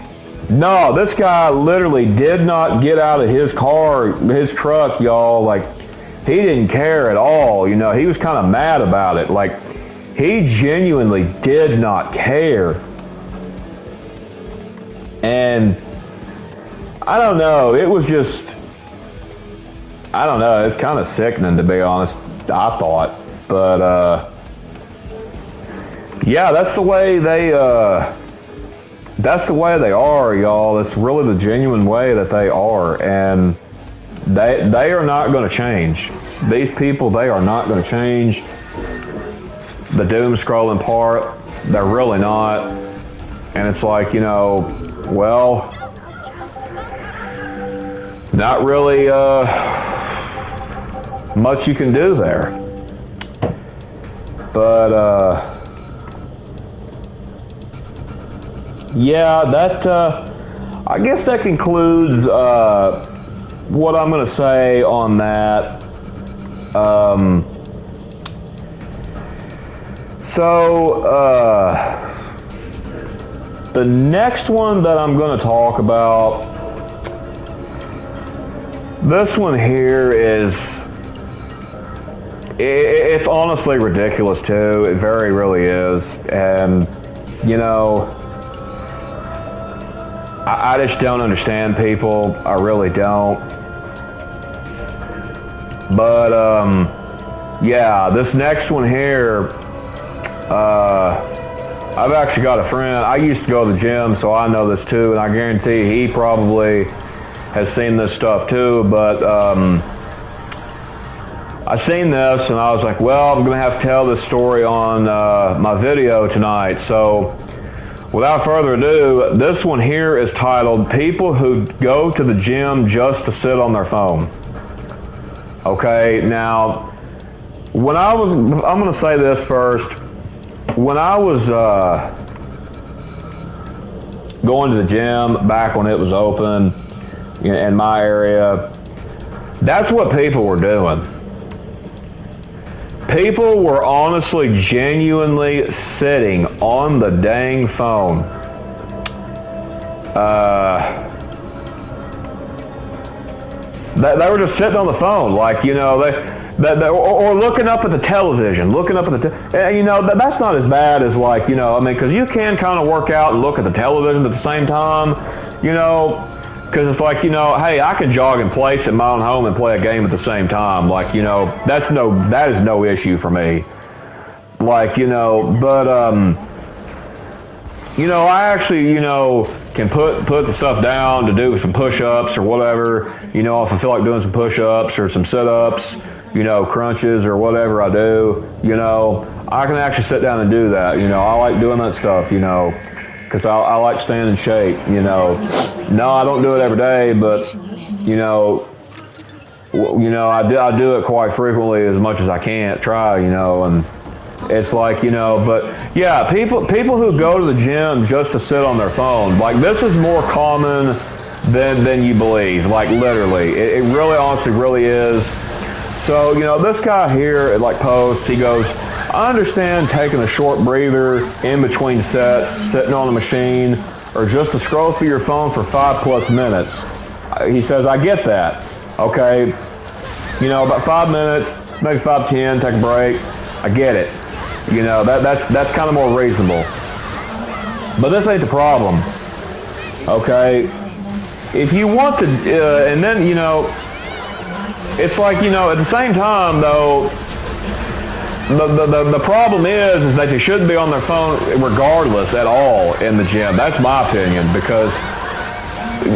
No, this guy literally did not get out of his car, his truck, y'all. Like, he didn't care at all. You know, he was kind of mad about it. Like, he genuinely did not care. And I don't know, it was just, I don't know, it's kind of sickening, to be honest, I thought. But yeah, that's the way they are, y'all. It's really the genuine way that they are, and they are not going to change. These people, they are not going to change. The doom scrolling part, they're really not. And it's like, you know, well, not really much you can do there. But yeah, that I guess that concludes what I'm going to say on that. The next one that I'm going to talk about, this one here is, it's honestly ridiculous too. It very really is. And, you know, I just don't understand people. I really don't. But, yeah, this next one here, I've actually got a friend. I used to go to the gym, so I know this too, and I guarantee he probably has seen this stuff too. But I seen this, and I was like, well, I'm going to have to tell this story on my video tonight. So without further ado, this one here is titled, People Who Go to the Gym Just to Sit on Their Phone. Okay, now, when I was, I'm going to say this first. When I was going to the gym back when it was open in my area, that's what people were doing. People were honestly, genuinely sitting on the dang phone. They were just sitting on the phone, like, you know, or looking up at the television, you know, that's not as bad as, like, you know, I mean, because you can kind of work out and look at the television at the same time, you know, because it's like, you know, hey, I can jog in place at my own home and play a game at the same time, like, you know, that is no issue for me, like, you know, but, you know, I actually, you know, can put the stuff down to do some push-ups or whatever, you know, if I feel like doing some push-ups or some sit-ups, you know, crunches or whatever I do, you know, I can actually sit down and do that, you know. I like doing that stuff, you know, because I like staying in shape, you know. No, I don't do it every day, but, you know, I do it quite frequently, as much as I can try, you know, and it's like, you know, but yeah, people who go to the gym just to sit on their phone, like, this is more common than you believe, like, literally. It really, honestly, really is. So, you know, this guy here, like, posts, he goes, I understand taking a short breather in between sets, sitting on a machine, or just to scroll through your phone for 5+ minutes. He says, I get that. Okay, you know, about 5 minutes, maybe 5-10, take a break. I get it. You know, that's kind of more reasonable. But this ain't the problem. Okay, if you want to, and then, you know, it's like, you know, at the same time, though, the problem is that they shouldn't be on their phone regardless at all in the gym. That's my opinion, because,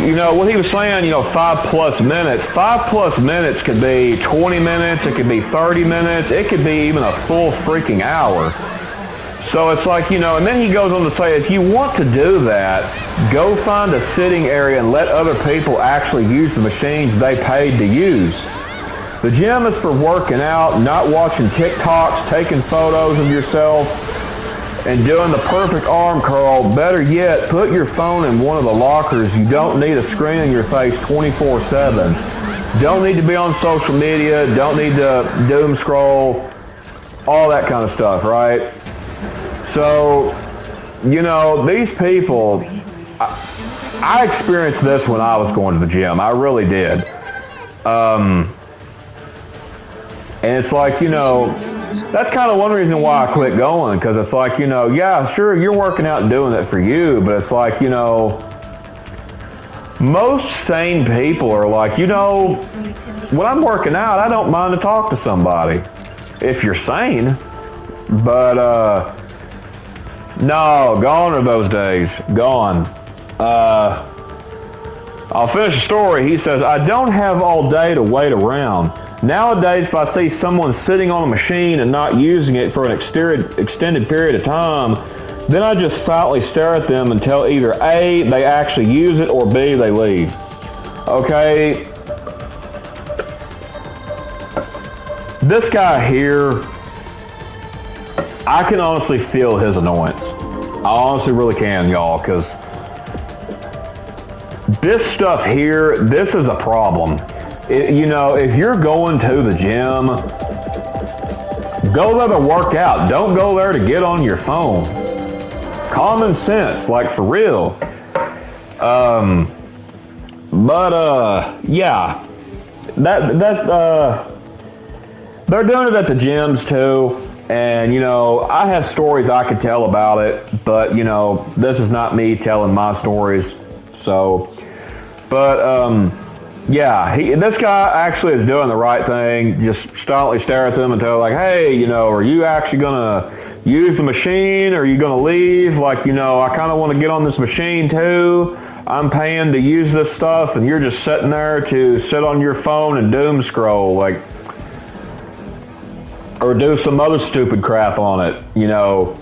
you know, what he was saying, you know, 5+ minutes. 5+ minutes could be 20 minutes. It could be 30 minutes. It could be even a full freaking hour. So it's like, you know, and then he goes on to say, if you want to do that, go find a sitting area and let other people actually use the machines they paid to use. The gym is for working out, not watching TikToks, taking photos of yourself, and doing the perfect arm curl. Better yet, put your phone in one of the lockers. You don't need a screen in your face 24/7. Don't need to be on social media. Don't need to doom scroll. All that kind of stuff, right? So, you know, these people, I experienced this when I was going to the gym. I really did. And it's like, you know, that's kind of one reason why I quit going, because it's like, you know, yeah, sure, you're working out and doing it for you, but it's like, you know, most sane people are like, you know, when I'm working out, I don't mind to talk to somebody if you're sane. But no, gone are those days. Gone. I'll finish the story. He says, I don't have all day to wait around. Nowadays, if I see someone sitting on a machine and not using it for an extended period of time, then I just silently stare at them until either A, they actually use it, or B, they leave. Okay? This guy here, I can honestly feel his annoyance. I honestly really can, y'all, because this stuff here, this is a problem. You know, if you're going to the gym, go there to work out. Don't go there to get on your phone. Common sense, like for real. Yeah, they're doing it at the gyms too. And, you know, I have stories I could tell about it, but, you know, this is not me telling my stories. So, but, yeah, this guy actually is doing the right thing. Just silently stare at them and tell, like, hey, you know, are you actually going to use the machine? Or are you going to leave? Like, you know, I kind of want to get on this machine too. I'm paying to use this stuff, and you're just sitting there to sit on your phone and doom scroll, like, or do some other stupid crap on it, you know.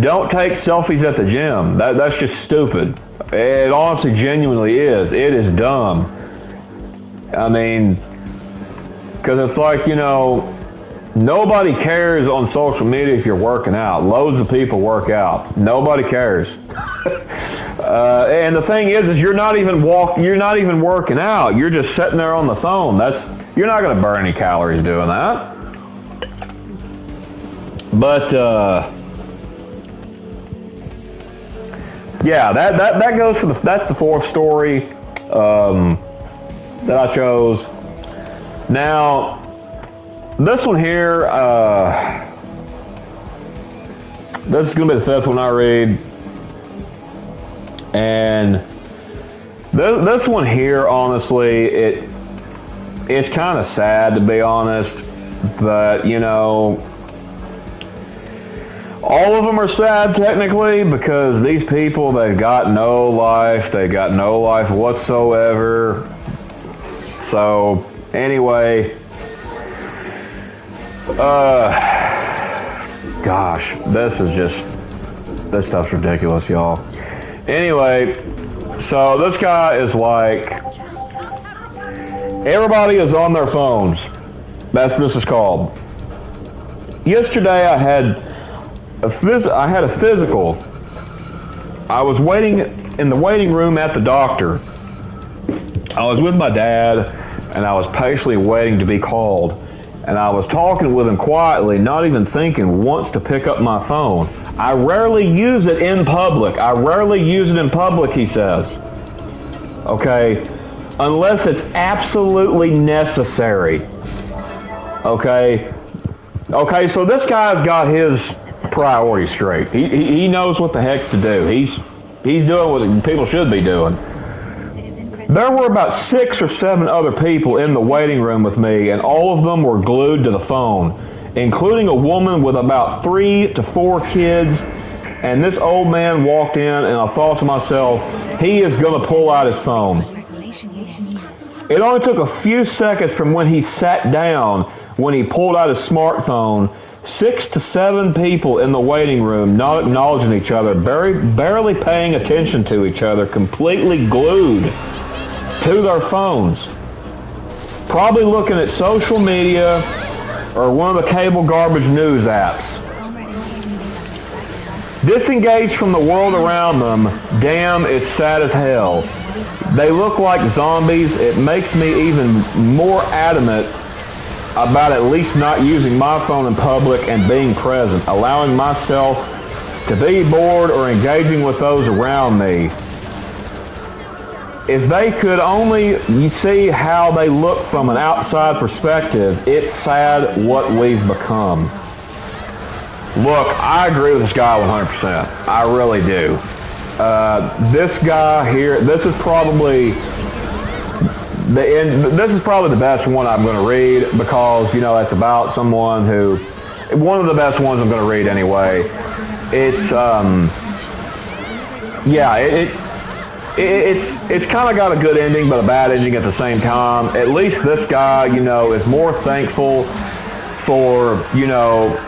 Don't take selfies at the gym. That's just stupid. It honestly, genuinely is. It is dumb. I mean, because it's like, you know, nobody cares on social media if you're working out. Loads of people work out. Nobody cares. And the thing is you're not even working out. You're just sitting there on the phone. You're not going to burn any calories doing that. But yeah, that goes for that's the fourth story that I chose. Now, this one here, this is gonna be the fifth one I read, and this one here, honestly, it's kind of sad, to be honest, but you know, all of them are sad technically, because these people, they've got no life whatsoever. So anyway, gosh, this stuff's ridiculous, y'all. Anyway, so this guy is like, everybody is on their phones. That's what this is called. Yesterday I had a physical. I was waiting in the waiting room at the doctor. I was with my dad, and I was patiently waiting to be called. And I was talking with him quietly, not even thinking once to pick up my phone. I rarely use it in public. He says. Okay? Unless it's absolutely necessary. Okay? Okay, so this guy's got his priorities straight. He knows what the heck to do. He's doing what people should be doing. There were about 6 or 7 other people in the waiting room with me, and all of them were glued to the phone, including a woman with about 3 to 4 kids. And this old man walked in, and I thought to myself, he is going to pull out his phone. It only took a few seconds from when he sat down when he pulled out his smartphone. 6 to 7 people in the waiting room, not acknowledging each other, barely paying attention to each other, completely glued to their phones. Probably looking at social media or one of the cable garbage news apps. Disengaged from the world around them, damn, it's sad as hell. They look like zombies. It makes me even more adamant about at least not using my phone in public and being present, allowing myself to be bored or engaging with those around me. If they could only see how they look from an outside perspective, it's sad what we've become. Look, I agree with this guy 100%. I really do. This guy here, this is probably the best one I'm going to read because, you know, it's about someone who, one of the best ones I'm going to read anyway. It's, yeah, it's kind of got a good ending but a bad ending at the same time. At least this guy, you know, is more thankful for, you know,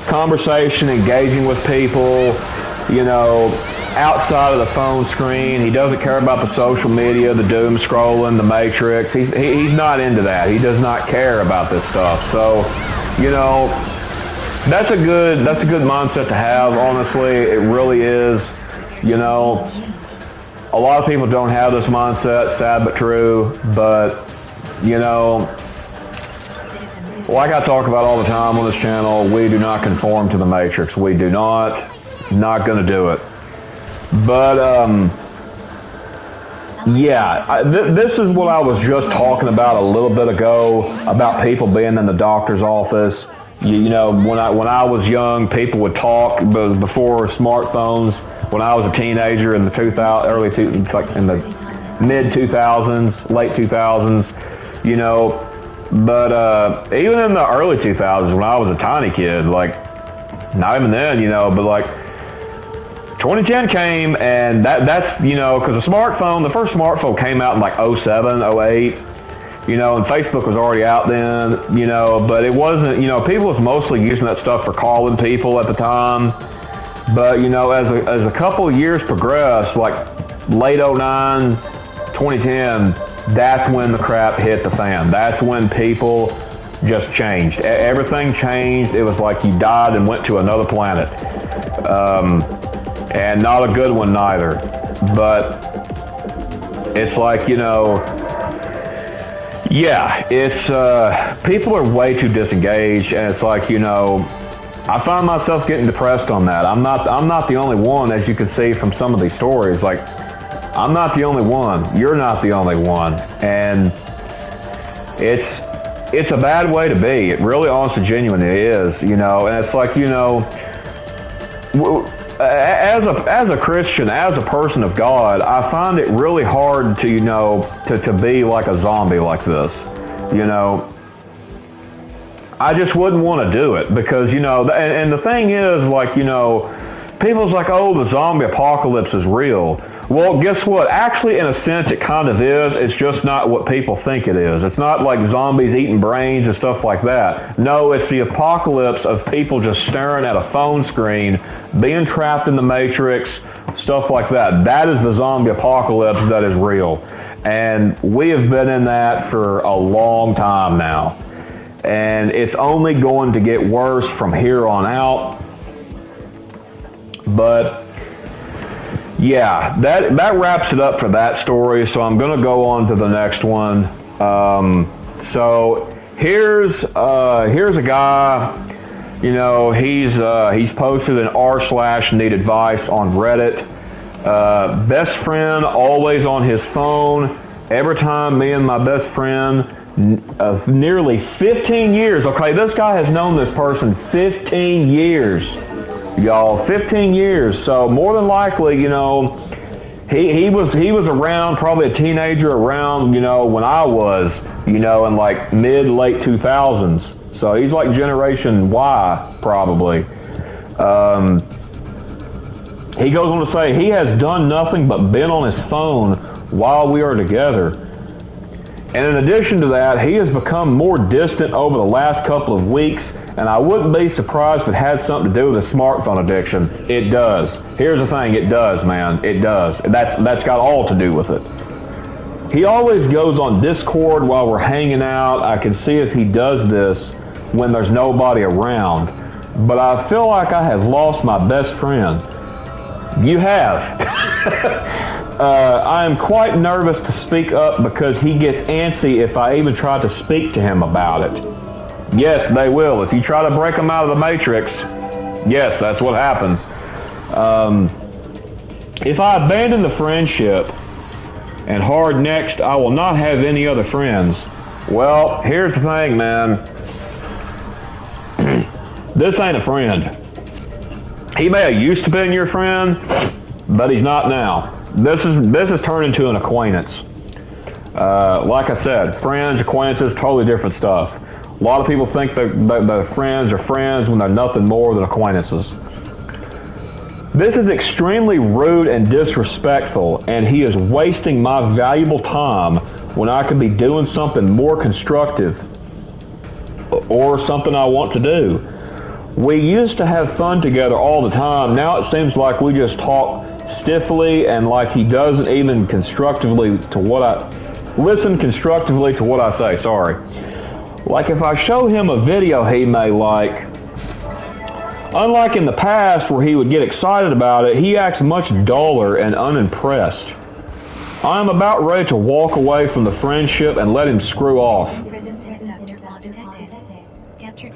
conversation, engaging with people, you know, outside of the phone screen. He doesn't care about the social media, the doom scrolling, the Matrix. He's not into that. He does not care about this stuff. So, you know, that's a good mindset to have, honestly. It really is. You know, a lot of people don't have this mindset, sad but true, but, you know, like I talk about all the time on this channel, we do not conform to the Matrix. We do not going to do it. But, yeah, this is what I was just talking about a little bit ago, about people being in the doctor's office. You know, when I was young, people would talk before smartphones. When I was a teenager in the in the mid 2000s, late 2000s, you know. But even in the early 2000s, when I was a tiny kid, like, not even then, you know, but like 2010 came, and that's, you know, because the first smartphone came out in like 07, 08, you know, and Facebook was already out then, you know, but it wasn't, you know, people was mostly using that stuff for calling people at the time. But, you know, as a couple of years progressed, like late 09, 2010, that's when the crap hit the fan. That's when people just changed. Everything changed. It was like you died and went to another planet. And not a good one neither. But it's like, you know, yeah, it's people are way too disengaged, and it's like, you know, I find myself getting depressed on that. I'm not the only one, as you can see from some of these stories. Like, I'm not the only one. You're not the only one. And it's a bad way to be. It really, honestly, genuinely is, you know. And it's like, you know, as a Christian, as a person of God, I find it really hard to, you know, to be like a zombie like this, you know. I just wouldn't want to do it because, you know, and the thing is, like, you know, people's like, oh, the zombie apocalypse is real. Well, guess what? Actually, in a sense, it kind of is. It's just not what people think it is. It's not like zombies eating brains and stuff like that. No, it's the apocalypse of people just staring at a phone screen, being trapped in the Matrix, stuff like that. That is the zombie apocalypse that is real. And we have been in that for a long time now. And it's only going to get worse from here on out. But yeah, that wraps it up for that story. So I'm going to go on to the next one. So here's a guy. You know, he's posted an r/need advice on Reddit. Best friend always on his phone. Every time me and my best friend of nearly 15 years. Okay, this guy has known this person 15 years. Y'all, 15 years. So more than likely, you know, he was around, probably a teenager around, you know, when I was, you know, in like late 2000s. So he's like Generation Y, probably. He goes on to say he has done nothing but been on his phone while we are together. And in addition to that, he has become more distant over the last couple of weeks, and I wouldn't be surprised if it had something to do with his smartphone addiction. It does. Here's the thing, it does, man. It does. That's got all to do with it. He always goes on Discord while we're hanging out. I can see if he does this when there's nobody around. But I feel like I have lost my best friend. You have. I am quite nervous to speak up because he gets antsy if I even try to speak to him about it. Yes, they will. If you try to break them out of the matrix, yes, that's what happens. If I abandon the friendship and hard next, I will not have any other friends. Well, here's the thing, man. This ain't a friend. He may have used to be your friend, but he's not now. This is turned into an acquaintance. Like I said, friends, acquaintances, totally different stuff. A lot of people think that friends are friends when they're nothing more than acquaintances. This is extremely rude and disrespectful, and he is wasting my valuable time when I could be doing something more constructive or something I want to do. We used to have fun together all the time. Now it seems like we just talk stiffly and like he doesn't even listen constructively to what I say, sorry. Like if I show him a video he may like, unlike in the past where he would get excited about it, he acts much duller and unimpressed. I am about ready to walk away from the friendship and let him screw off.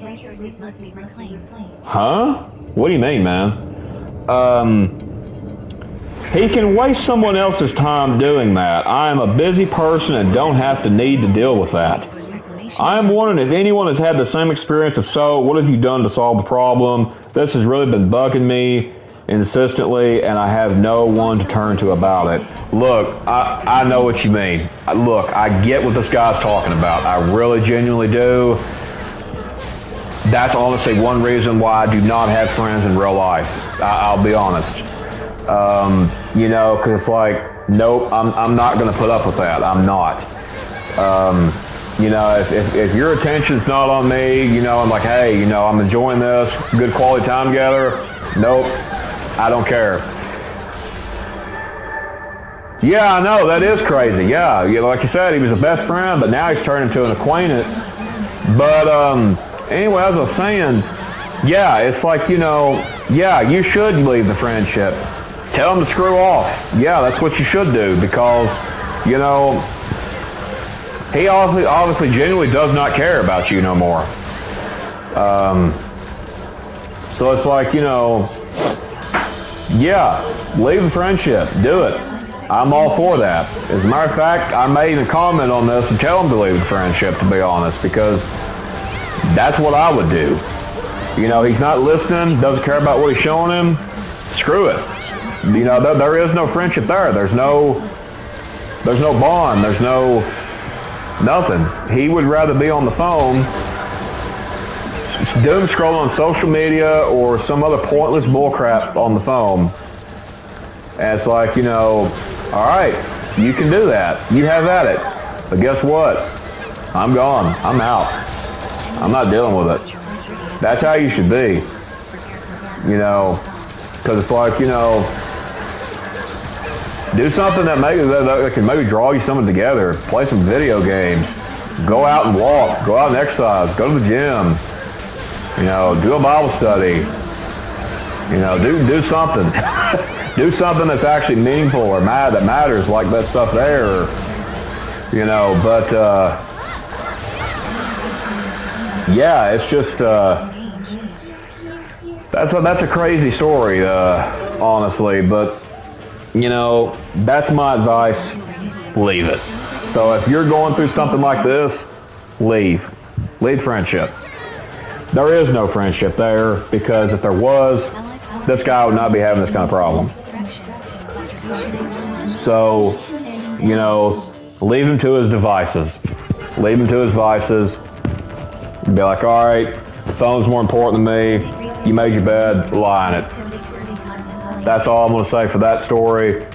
Resources must be reclaimed. Huh? What do you mean, man? He can waste someone else's time doing that. I am a busy person and don't have to need to deal with that. I am wondering if anyone has had the same experience. If so, what have you done to solve the problem? This has really been bugging me insistently, and I have no one to turn to about it. Look, I know what you mean. Look, I get what this guy's talking about. I really genuinely do. That's honestly one reason why I do not have friends in real life. I'll be honest. You know, because it's like, nope, I'm not going to put up with that. I'm not. You know, if your attention's not on me, you know, I'm like, hey, you know, I'm enjoying this, good quality time together. Nope, I don't care. Yeah, I know, that is crazy. Yeah, you know, like you said, he was a best friend, but now he's turned into an acquaintance. But, anyway, as I was saying, yeah, it's like, you know, yeah, you should leave the friendship. Tell him to screw off. Yeah, that's what you should do because, you know, he obviously genuinely does not care about you no more. So it's like, you know, yeah, leave the friendship. Do it. I'm all for that. As a matter of fact, I may even comment on this and tell him to leave the friendship, to be honest, because that's what I would do. You know, he's not listening, doesn't care about what he's showing him. Screw it. You know, there is no friendship there. There's no bond. There's no nothing. He would rather be on the phone, doomscrolling on social media or some other pointless bullcrap on the phone. And it's like, you know, all right, you can do that. You have at it. But guess what? I'm gone. I'm out. I'm not dealing with it. That's how you should be. You know, because it's like, you know, do something that can maybe draw you something together. Play some video games. Go out and walk. Go out and exercise. Go to the gym. You know, do a Bible study. You know, do something. Do something that's actually meaningful or that matters, like that stuff there. You know, but yeah, it's just that's a crazy story, honestly. But you know, that's my advice. Leave it. So if you're going through something like this, leave friendship. There is no friendship there because if there was, this guy would not be having this kind of problem. So, you know, leave him to his devices. Leave him to his vices. Be like, all right, the phone's more important than me. You made your bed, lie on it. That's all I'm going to say for that story.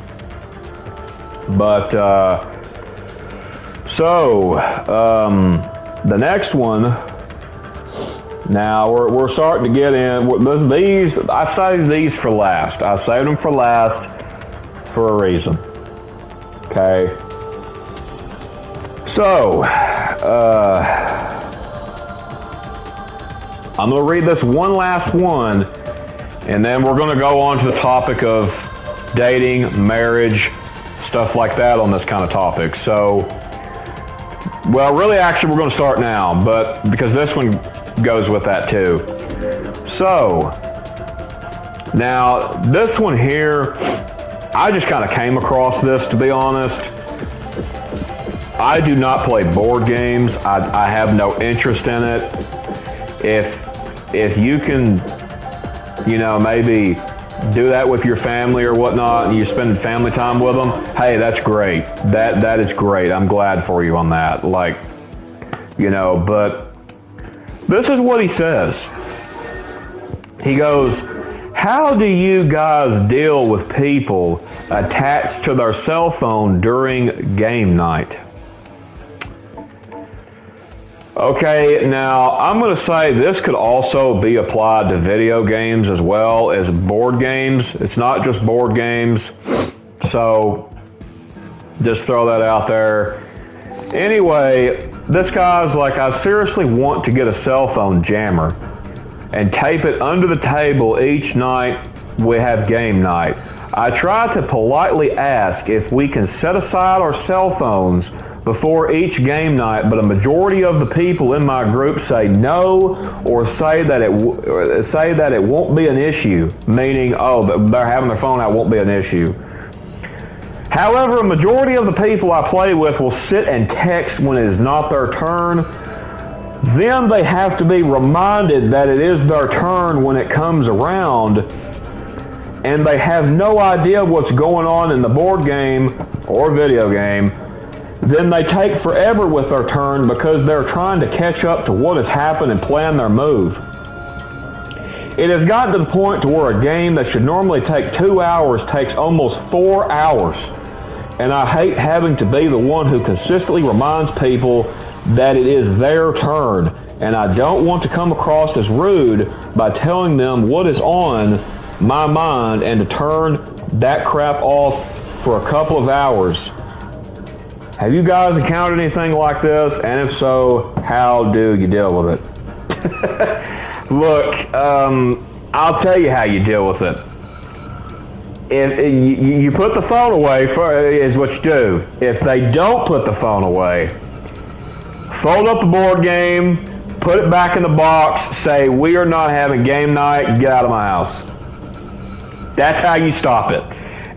But, the next one, now we're starting to get in. These, I saved these for last. I saved them for last for a reason. Okay. So, I'm going to read this one last one, and then we're going to go on to the topic of dating, marriage, stuff like that on this kind of topic. So, well, really, actually, we're going to start now, but because this one goes with that too. So, now, this one here, I just kind of came across this, to be honest. I do not play board games. I have no interest in it. If you can, you know, maybe do that with your family or whatnot, and you spend family time with them, hey, that's great. That is great. I'm glad for you on that. Like, you know, but this is what he says. He goes, how do you guys deal with people attached to their cell phone during game night? Okay, now I'm going to say this could also be applied to video games as well as board games. It's not just board games, so just throw that out there. Anyway, this guy's like, I seriously want to get a cell phone jammer and tape it under the table each night we have game night. I try to politely ask if we can set aside our cell phones before each game night, but a majority of the people in my group say no, or say that it won't be an issue, meaning, oh, they're having their phone out, won't be an issue. However, a majority of the people I play with will sit and text when it is not their turn. Then they have to be reminded that it is their turn when it comes around, and they have no idea what's going on in the board game or video game. Then they take forever with their turn because they're trying to catch up to what has happened and plan their move. It has gotten to the point to where a game that should normally take 2 hours takes almost 4 hours. And I hate having to be the one who consistently reminds people that it is their turn. And I don't want to come across as rude by telling them what is on my mind and to turn that crap off for a couple of hours. Have you guys encountered anything like this? And if so, how do you deal with it? Look, I'll tell you how you deal with it. If you put the phone away, is what you do. If they don't put the phone away, fold up the board game, put it back in the box, say, we are not having game night, get out of my house. That's how you stop it,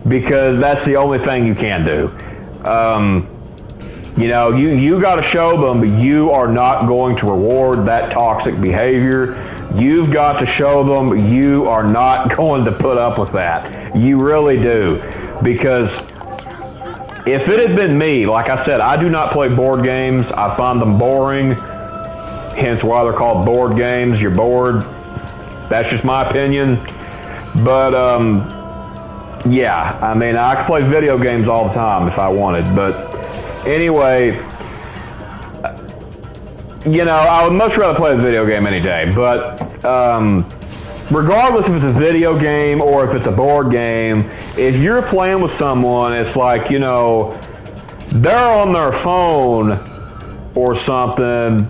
because that's the only thing you can do. You know, you got to show them that you are not going to reward that toxic behavior. You've got to show them you are not going to put up with that. You really do. Because if it had been me, like I said, I do not play board games. I find them boring. Hence why they're called board games. You're bored. That's just my opinion. But, yeah, I mean, I could play video games all the time if I wanted. But anyway, you know, I would much rather play a video game any day, but regardless if it's a video game or if it's a board game, if you're playing with someone, it's like, you know, they're on their phone or something.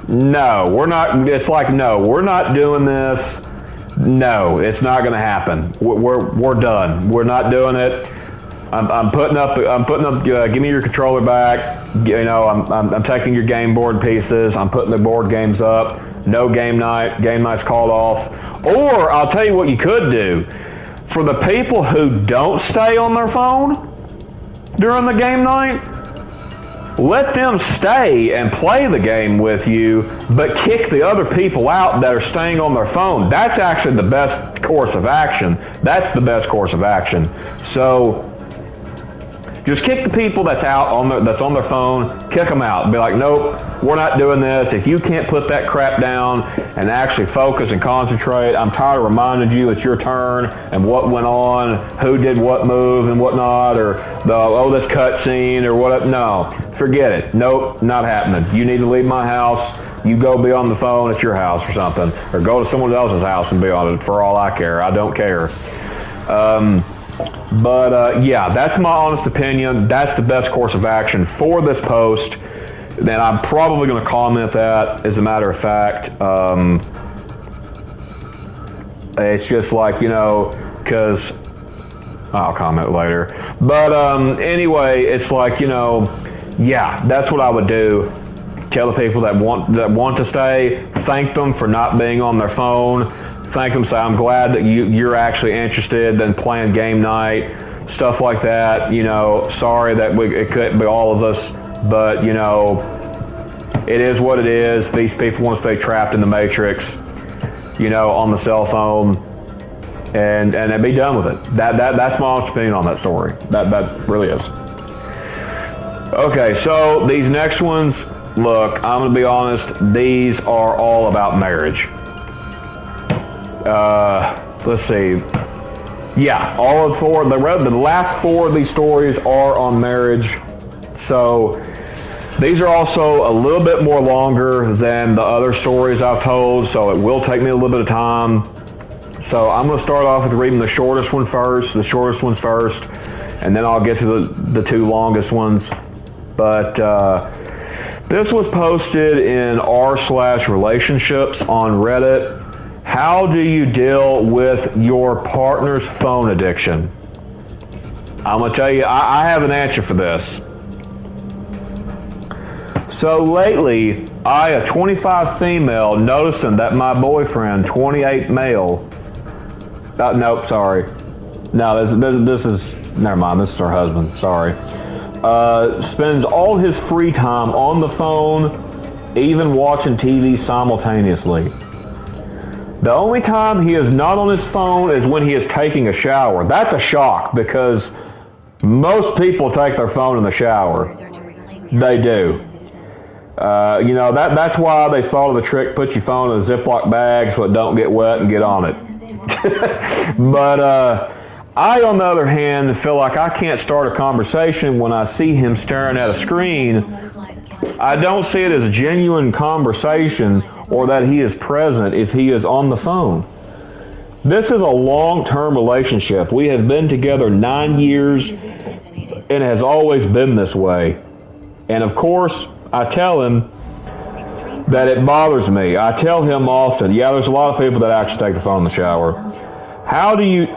No, we're not. It's like, no, we're not doing this. No, it's not going to happen. We're done. We're not doing it. I'm putting up. Give me your controller back. You know, I'm taking your game board pieces. I'm putting the board games up. No game night. Game night's called off. Or I'll tell you what you could do. For the people who don't stay on their phone during the game night, let them stay and play the game with you, but kick the other people out that are staying on their phone. That's actually the best course of action. That's the best course of action. So just kick the people that's on their phone, kick them out. Be like, nope, we're not doing this. If you can't put that crap down and actually focus and concentrate, I'm tired of reminding you it's your turn and what went on, who did what move and whatnot, or this cutscene or what. No, forget it. Nope, not happening. You need to leave my house. You go be on the phone at your house or something, or go to someone else's house and be on it for all I care. I don't care. But yeah, that's my honest opinion. That's the best course of action for this post. Then I'm probably going to comment that, as a matter of fact. It's just like, you know, because I'll comment later. But anyway, it's like, you know, yeah, that's what I would do. Tell the people that want to stay, thank them for not being on their phone. Thank them, say, I'm glad that you're actually interested in playing game night, stuff like that. You know, sorry that it couldn't be all of us, but, you know, it is what it is. These people want to stay trapped in the Matrix, you know, on the cell phone, and be done with it. That's my honest opinion on that story. That really is. Okay, so these next ones, look, I'm going to be honest, these are all about marriage. Let's see. Yeah, all of four, the last four of these stories are on marriage. So these are also a little bit more longer than the other stories I've told, so it will take me a little bit of time. So I'm going to start off with reading the shortest ones first, and then I'll get to the two longest ones. But this was posted in r/relationships on Reddit. How do you deal with your partner's phone addiction? I'm going to tell you, I have an answer for this. So lately, I, a 25 female, noticing that my boyfriend, 28 male, nope, sorry. No, this is, never mind, this is her husband, sorry. Spends all his free time on the phone, even watching TV simultaneously. The only time he is not on his phone is when he is taking a shower. That's a shock, because most people take their phone in the shower. They do. You know, that's why they thought of the trick, put your phone in a Ziploc bag so it don't get wet and get on it. But I, on the other hand, feel like I can't start a conversation when I see him staring at a screen. I don't see it as a genuine conversation or that he is present if he is on the phone. This is a long-term relationship. We have been together 9 years, and it has always been this way. And of course, I tell him that it bothers me. I tell him often, yeah, there's a lot of people that actually take the phone in the shower. How do you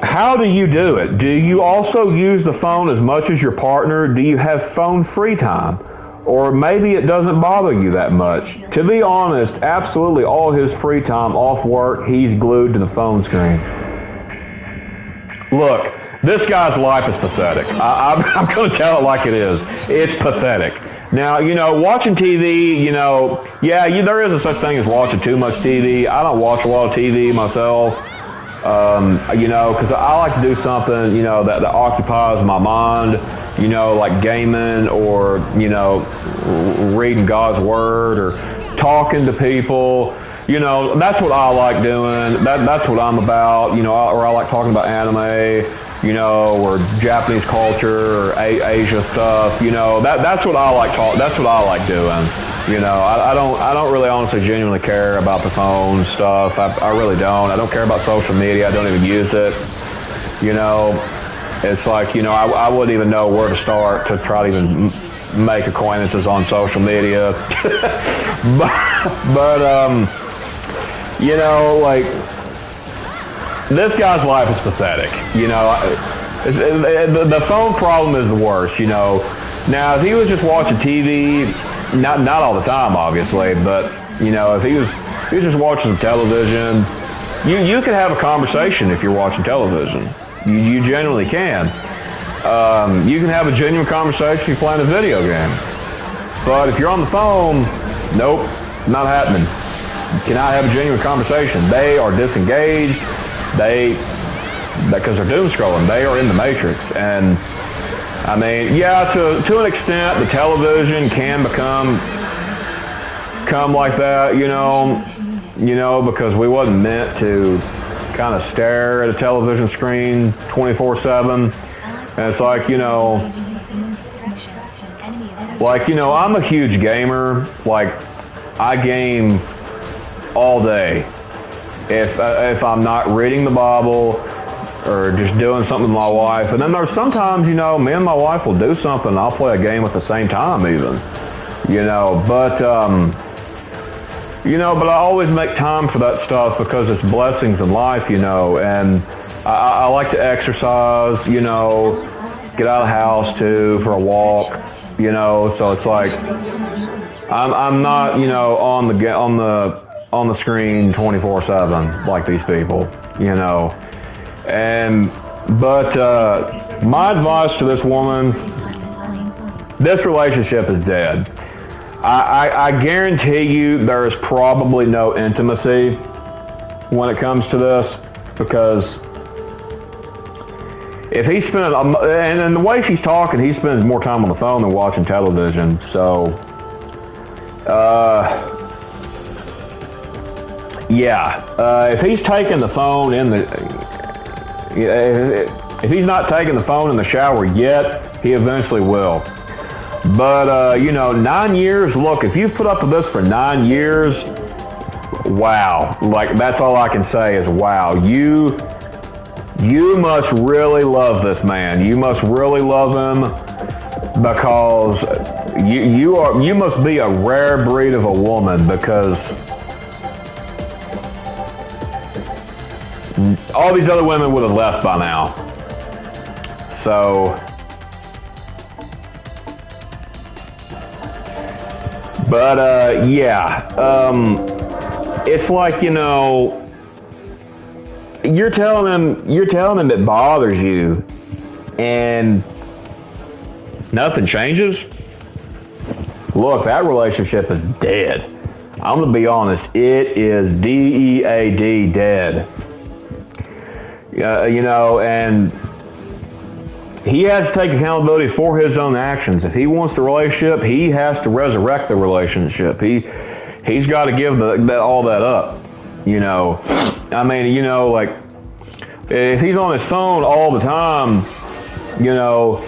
do it? Do you also use the phone as much as your partner? Do you have phone free time? Or maybe it doesn't bother you that much. To be honest, absolutely all his free time off work, he's glued to the phone screen. Look, this guy's life is pathetic. I'm going to tell it like it is. It's pathetic. Now, you know, watching TV, you know, yeah, there is a such thing as watching too much TV. I don't watch a lot of TV myself, you know, because I like to do something, you know, that occupies my mind, you know, like gaming or, you know, reading God's Word or talking to people. You know, that's what I like doing. That's what I'm about, you know, or I like talking about anime, you know, or Japanese culture or Asia stuff, you know, that's what I like that's what I like doing. You know, I don't really honestly genuinely care about the phone stuff. I really don't. I don't care about social media. I don't even use it. You know, it's like, you know, I wouldn't even know where to start to try to even make acquaintances on social media. but you know, like, this guy's life is pathetic. You know, the phone problem is the worst, you know. Now, if he was just watching TV, not all the time, obviously, but, you know, if he was just watching television, you can have a conversation if you're watching television. You genuinely can. You can have a genuine conversation if you're playing a video game. But if you're on the phone, nope, not happening. You cannot have a genuine conversation. They are disengaged. Because they're doomscrolling, they are in the Matrix. And I mean, yeah, to an extent, the television can become like that, you know, because we wasn't meant to kind of stare at a television screen 24/7. And it's like, you know, I'm a huge gamer. Like, I game all day. If I'm not reading the Bible or just doing something with my wife. And then there's sometimes, you know, me and my wife will do something and I'll play a game at the same time even, you know, but I always make time for that stuff because it's blessings in life, you know, and I like to exercise, you know, get out of the house too for a walk, you know, so it's like I'm not, you know, on the screen 24/7 like these people, you know. But my advice to this woman, this relationship is dead. I guarantee you there is probably no intimacy when it comes to this, because if he's spending, and the way she's talking, he spends more time on the phone than watching television. So, if he's taking the phone if he's not taking the phone in the shower yet, he eventually will. But, 9 years, look, if you've put up with this for 9 years, wow. Like, that's all I can say is wow. You must really love this man. You must really love him, because you must be a rare breed of a woman, because all these other women would have left by now. So, but it's like, you know, you're telling him it bothers you, and nothing changes. Look, that relationship is dead. I'm gonna be honest, it is DEAD, dead. You know, and he has to take accountability for his own actions. If he wants the relationship, he has to resurrect the relationship. He's got to give all that up. You know, I mean, you know, like, if he's on his phone all the time, you know,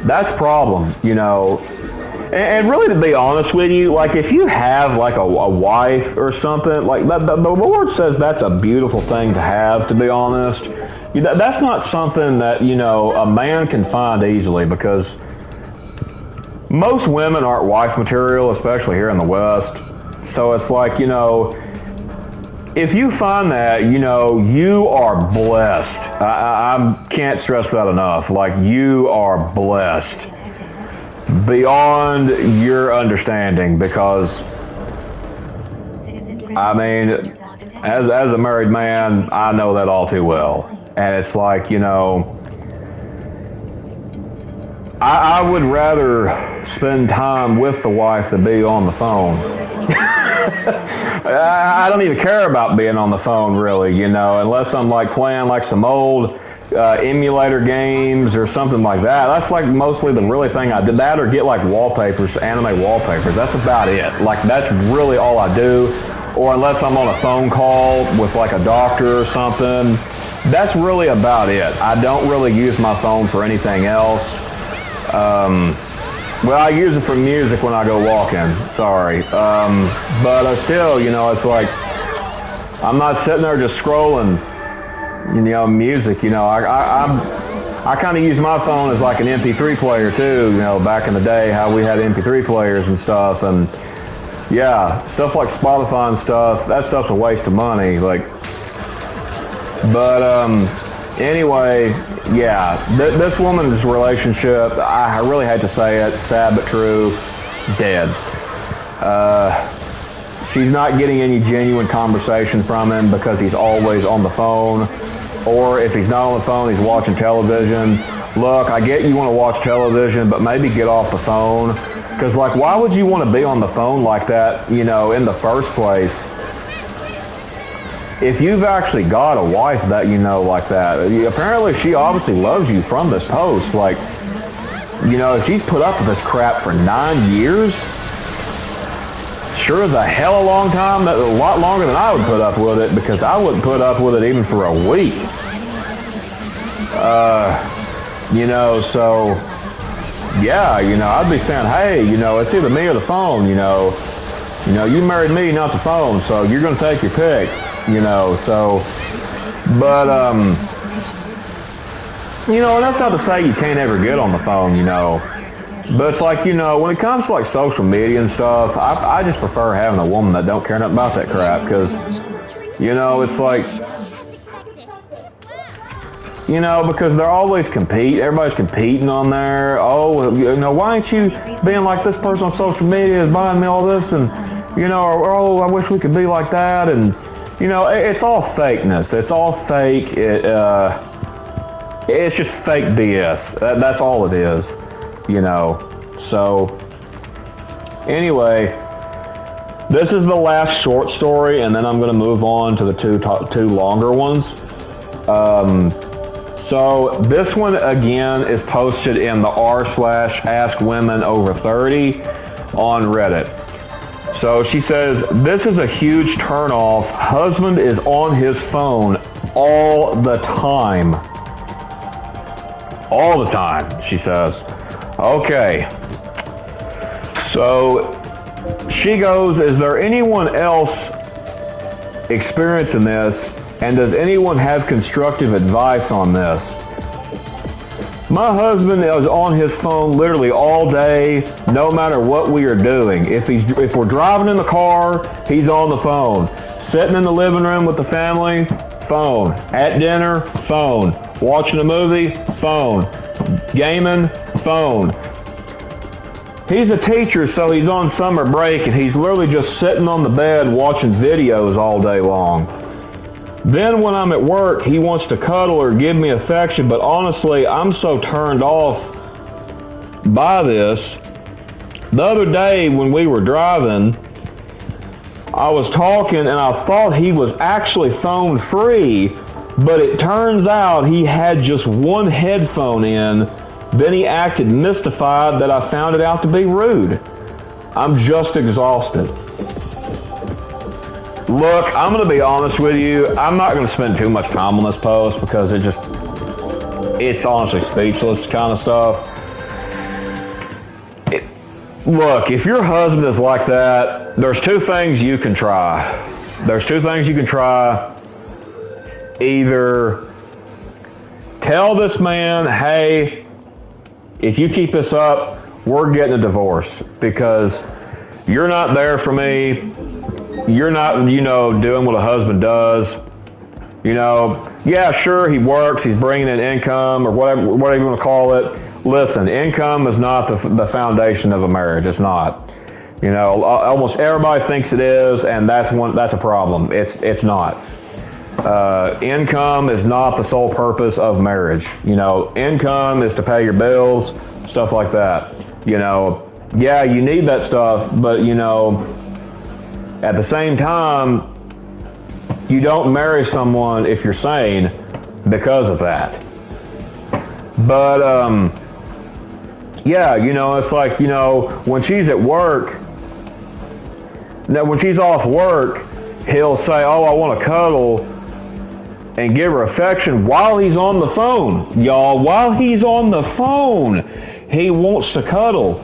that's a problem, you know. And really, to be honest with you, like, if you have, like, a wife or something, like, the Lord says that's a beautiful thing to have, to be honest. That's not something that, you know, a man can find easily, because most women aren't wife material, especially here in the West. So it's like, you know, if you find that, you know, you are blessed. I can't stress that enough. Like, you are blessed beyond your understanding, because, I mean, as a married man, I know that all too well. And it's like, you know, I would rather spend time with the wife than be on the phone. I don't even care about being on the phone, really, you know, unless I'm like playing like some old emulator games or something like that. That's like mostly the really thing I did. That, or get like wallpapers, anime wallpapers. That's about it. Like, that's really all I do. Or unless I'm on a phone call with like a doctor or something. That's really about it. I don't really use my phone for anything else. Well, I use it for music when I go walking. Sorry. But still, you know, it's like, I'm not sitting there just scrolling, you know, music. You know, I kind of use my phone as like an MP3 player too. You know, back in the day, how we had MP3 players and stuff, and yeah, stuff like Spotify and stuff. That stuff's a waste of money. Like, but anyway, yeah, this woman's relationship, I really hate to say it, sad but true, dead. She's not getting any genuine conversation from him because he's always on the phone. Or if he's not on the phone, he's watching television. Look, I get you want to watch television, but maybe get off the phone. Because, like, why would you want to be on the phone like that, you know, in the first place? If you've actually got a wife that you know like that, apparently she obviously loves you from this post. Like, you know, if she's put up with this crap for 9 years, sure is a hell of a long time, a lot longer than I would put up with it, because I wouldn't put up with it even for a week. You know, so, yeah, you know, I'd be saying, hey, you know, it's either me or the phone, you know, you married me, not the phone, so you're going to take your pick. You know, so, but, you know, and that's not to say you can't ever get on the phone, you know. But it's like, you know, when it comes to like social media and stuff, I just prefer having a woman that don't care nothing about that crap, because, you know, it's like, you know, because they're always everybody's competing on there. Oh, you know, why ain't you being like this person on social media is buying me all this, and, you know, or, oh, I wish we could be like that, and, you know, it's all fakeness. It's all fake. It's just fake BS. That's all it is. You know, so anyway, this is the last short story, and then I'm going to move on to the two longer ones. So this one again is posted in the r/AskWomenOver30 on Reddit. So she says, this is a huge turnoff. Husband is on his phone all the time. All the time, she says. Okay, so she goes, is there anyone else experiencing this, and does anyone have constructive advice on this? My husband is on his phone literally all day, no matter what we are doing. If we're driving in the car, he's on the phone. Sitting in the living room with the family, phone. At dinner, phone. Watching a movie, phone. Gaming, phone. He's a teacher, so he's on summer break, and he's literally just sitting on the bed watching videos all day long. Then when I'm at work, he wants to cuddle or give me affection, but honestly, I'm so turned off by this. The other day when we were driving, I was talking and I thought he was actually phone free, but it turns out he had just one headphone in. Then he acted mystified that I found it out to be rude. I'm just exhausted. Look, I'm going to be honest with you. I'm not going to spend too much time on this post because it's honestly speechless kind of stuff. Look, if your husband is like that, there's two things you can try. Either tell this man, hey, if you keep this up, we're getting a divorce because you're not there for me. You're not, you know, doing what a husband does. You know, yeah, sure, he works, he's bringing in income or whatever you want to call it. Listen, income is not the foundation of a marriage. It's not. You know, almost everybody thinks it is, and that's a problem. It's not. Income is not the sole purpose of marriage. You know, income is to pay your bills, stuff like that. You know, yeah, you need that stuff, but you know, at the same time, you don't marry someone if you're sane because of that. But yeah, you know, it's like, you know, when she's at work, now when she's off work, he'll say, oh, I want to cuddle, and give her affection while he's on the phone. Y'all, while he's on the phone, he wants to cuddle.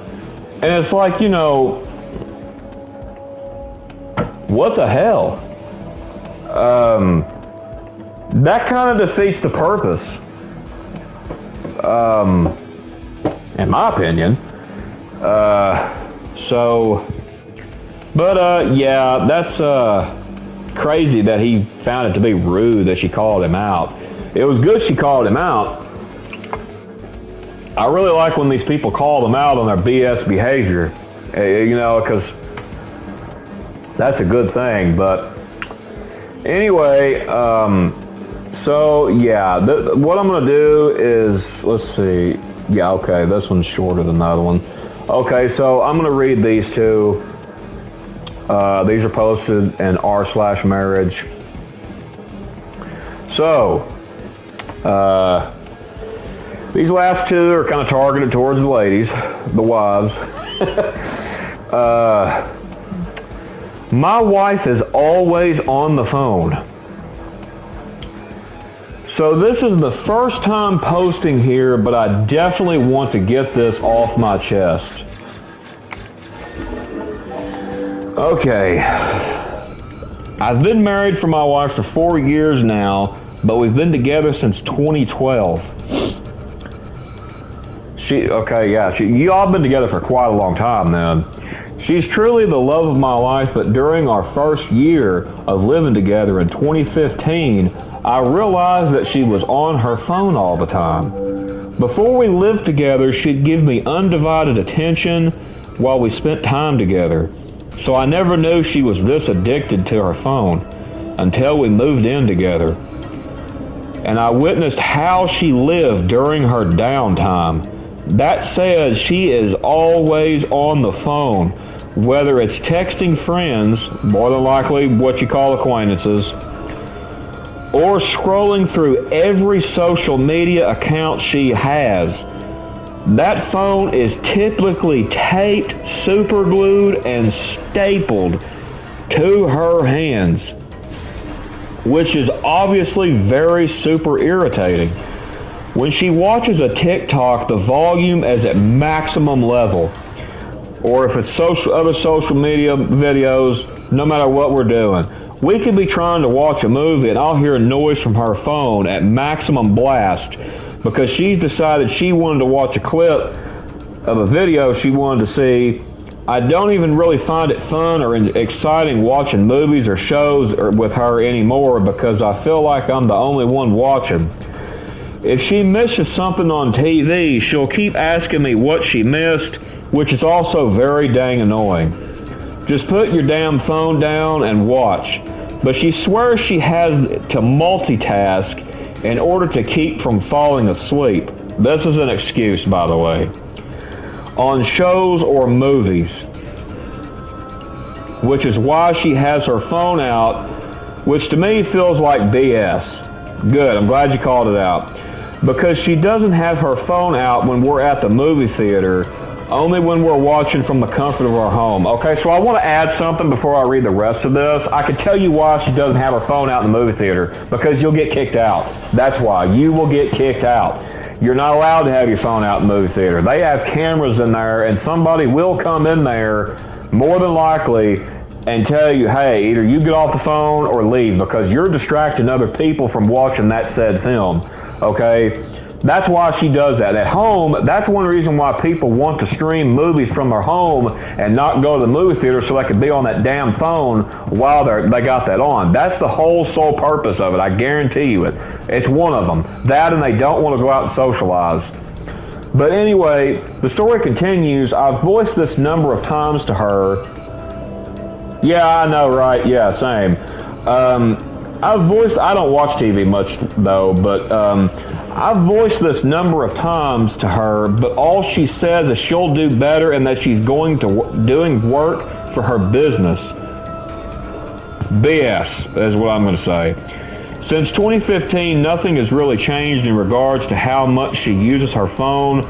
And it's like, you know, what the hell? That kind of defeats the purpose. In my opinion. Yeah, that's crazy that he found it to be rude that she called him out. It was good she called him out. I really like when these people call them out on their BS behavior, you know, because that's a good thing. But anyway, so yeah, what I'm going to do is, let's see. Yeah, okay, this one's shorter than the other one. Okay, so I'm going to read these two. These are posted in r/marriage. So, these last two are kind of targeted towards the ladies, the wives. My wife is always on the phone. So this is the first time posting here, but I definitely want to get this off my chest. Okay. I've been married for my wife for 4 years now, but we've been together since 2012. y'all been together for quite a long time then. She's truly the love of my life, but during our first year of living together in 2015, I realized that she was on her phone all the time. Before we lived together, she'd give me undivided attention while we spent time together. So I never knew she was this addicted to her phone until we moved in together. And I witnessed how she lived during her downtime. That said, she is always on the phone, whether it's texting friends, more than likely what you call acquaintances, or scrolling through every social media account she has. That phone is typically taped, superglued, and stapled to her hands, which is obviously very super irritating. When she watches a TikTok, the volume is at maximum level. Or if it's other social media videos, no matter what we're doing. We could be trying to watch a movie and I'll hear a noise from her phone at maximum blast because she's decided she wanted to watch a clip of a video she wanted to see. I don't even really find it fun or exciting watching movies or shows with her anymore because I feel like I'm the only one watching. If she misses something on TV, she'll keep asking me what she missed, which is also very dang annoying. Just put your damn phone down and watch. But she swears she has to multitask in order to keep from falling asleep. This is an excuse, by the way. On shows or movies. Which is why she has her phone out, which to me feels like BS. Good, I'm glad you called it out. Because she doesn't have her phone out when we're at the movie theater, only when we're watching from the comfort of our home. Okay, so I want to add something before I read the rest of this. I can tell you why she doesn't have her phone out in the movie theater. Because you'll get kicked out. That's why. You will get kicked out. You're not allowed to have your phone out in the movie theater. They have cameras in there, and somebody will come in there, more than likely, and tell you, hey, either you get off the phone or leave, because you're distracting other people from watching that said film. Okay? That's why she does that. At home, that's one reason why people want to stream movies from their home and not go to the movie theater so they can be on that damn phone while they got that on. That's the whole sole purpose of it. I guarantee you it. It's one of them. That and they don't want to go out and socialize. But anyway, the story continues. I've voiced this number of times to her. Yeah, I know, right? Yeah, same. I don't watch TV much though, but I've voiced this number of times to her, but all she says is she'll do better and that she's doing work for her business. BS is what I'm going to say. Since 2015, nothing has really changed in regards to how much she uses her phone.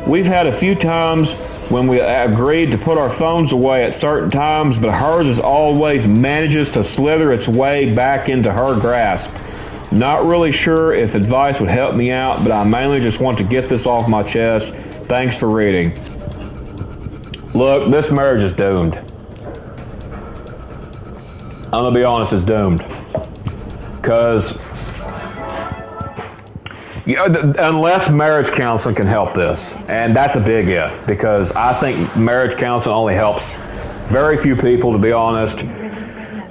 We've had a few times when we agreed to put our phones away at certain times, but hers as always manages to slither its way back into her grasp. Not really sure if advice would help me out, but I mainly just want to get this off my chest. Thanks for reading. Look, this marriage is doomed. I'm going to be honest, it's doomed. Because unless marriage counseling can help this, and that's a big if, because I think marriage counseling only helps very few people, to be honest,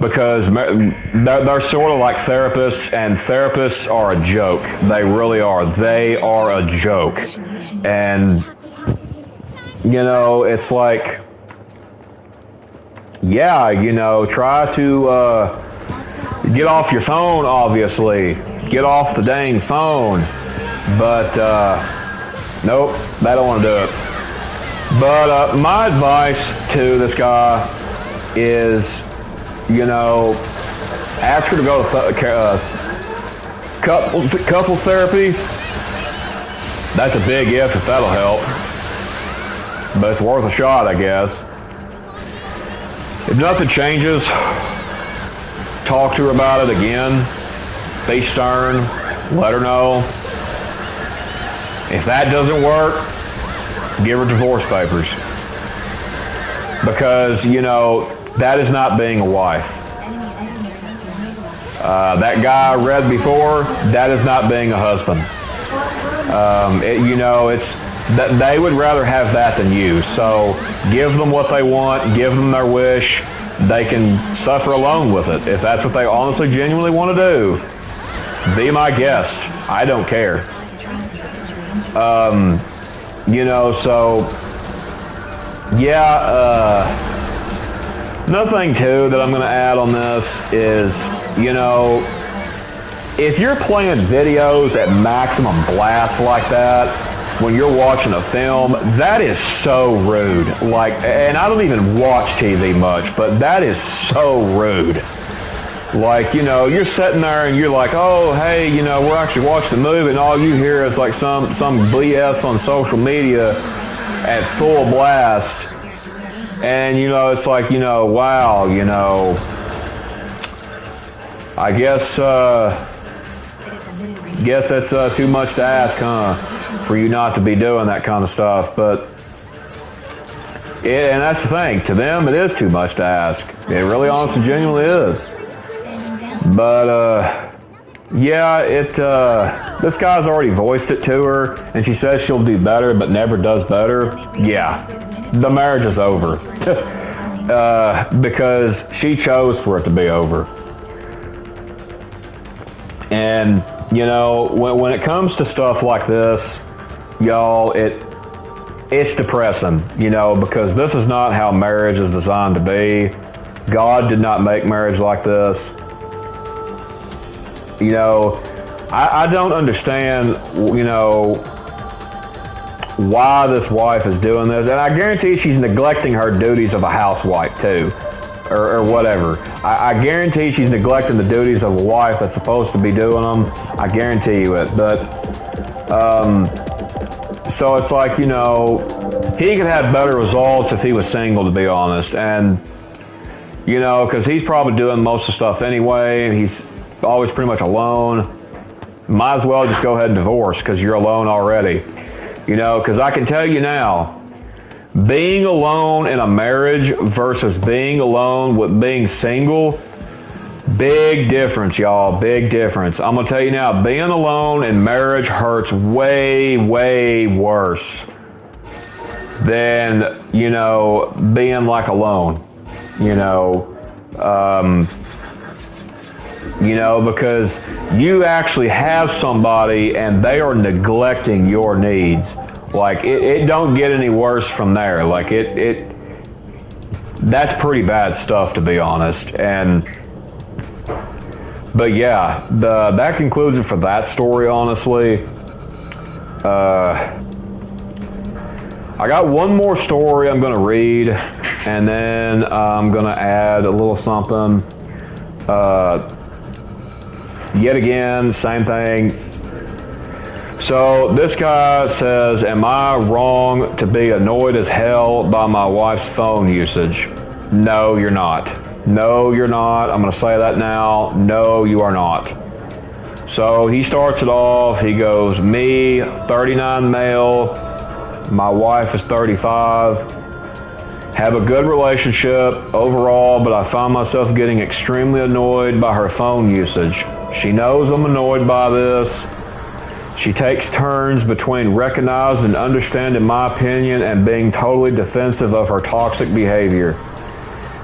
because they're sort of like therapists, and therapists are a joke. They really are. They are a joke. And, you know, it's like, yeah, you know, try to get off your phone, obviously. Get off the dang phone. But, nope, they don't want to do it. But my advice to this guy is, you know, ask her to go to couple therapy. That's a big if that'll help. But it's worth a shot, I guess. If nothing changes, talk to her about it again. Be stern. Let her know. If that doesn't work, give her divorce papers. Because, you know, that is not being a wife. That guy I read before, that is not being a husband. You know, it's that they would rather have that than you. So give them what they want, give them their wish. They can suffer alone with it. If that's what they honestly, genuinely want to do, be my guest. I don't care. You know, so yeah. Another thing too that I'm going to add on this is, you know, if you're playing videos at maximum blast like that, when you're watching a film, that is so rude. Like, and I don't even watch TV much, but that is so rude. Like, you know, you're sitting there and you're like, oh, hey, you know, we're actually watching the movie, and all you hear is like some BS on social media at full blast. And, you know, it's like, you know, wow, you know, I guess that's too much to ask, huh, for you not to be doing that kind of stuff. But, and that's the thing, to them it is too much to ask. It really, honestly, genuinely is. But, yeah, this guy's already voiced it to her, and she says she'll do better, but never does better. Yeah, the marriage is over. Because she chose for it to be over. And, you know, when it comes to stuff like this, y'all, it's depressing, you know, because this is not how marriage is designed to be. God did not make marriage like this. You know, I don't understand, you know, why this wife is doing this. And I guarantee she's neglecting her duties of a housewife, too, or whatever. I guarantee she's neglecting the duties of a wife that's supposed to be doing them. I guarantee you it. But, so it's like, you know, he could have better results if he was single, to be honest. And, you know, because he's probably doing most of the stuff anyway, and he's always pretty much alone. Might as well just go ahead and divorce, because you're alone already. You know, because I can tell you now, being alone in a marriage versus being alone with being single, big difference, y'all, big difference. I'm going to tell you now, being alone in marriage hurts way, way worse than, you know, being like alone, you know, because you actually have somebody and they are neglecting your needs. Like, it don't get any worse from there. Like, that's pretty bad stuff, to be honest. But yeah, that concludes it for that story, honestly. I got one more story I'm going to read, and then I'm going to add a little something. Yet again, same thing. So this guy says, am I wrong to be annoyed as hell by my wife's phone usage? No, you're not. No, you're not. I'm going to say that now. No, you are not. So he starts it off. He goes, me, 39 male. My wife is 35. Have a good relationship overall, but I find myself getting extremely annoyed by her phone usage. She knows I'm annoyed by this. She takes turns between recognizing and understanding my opinion and being totally defensive of her toxic behavior.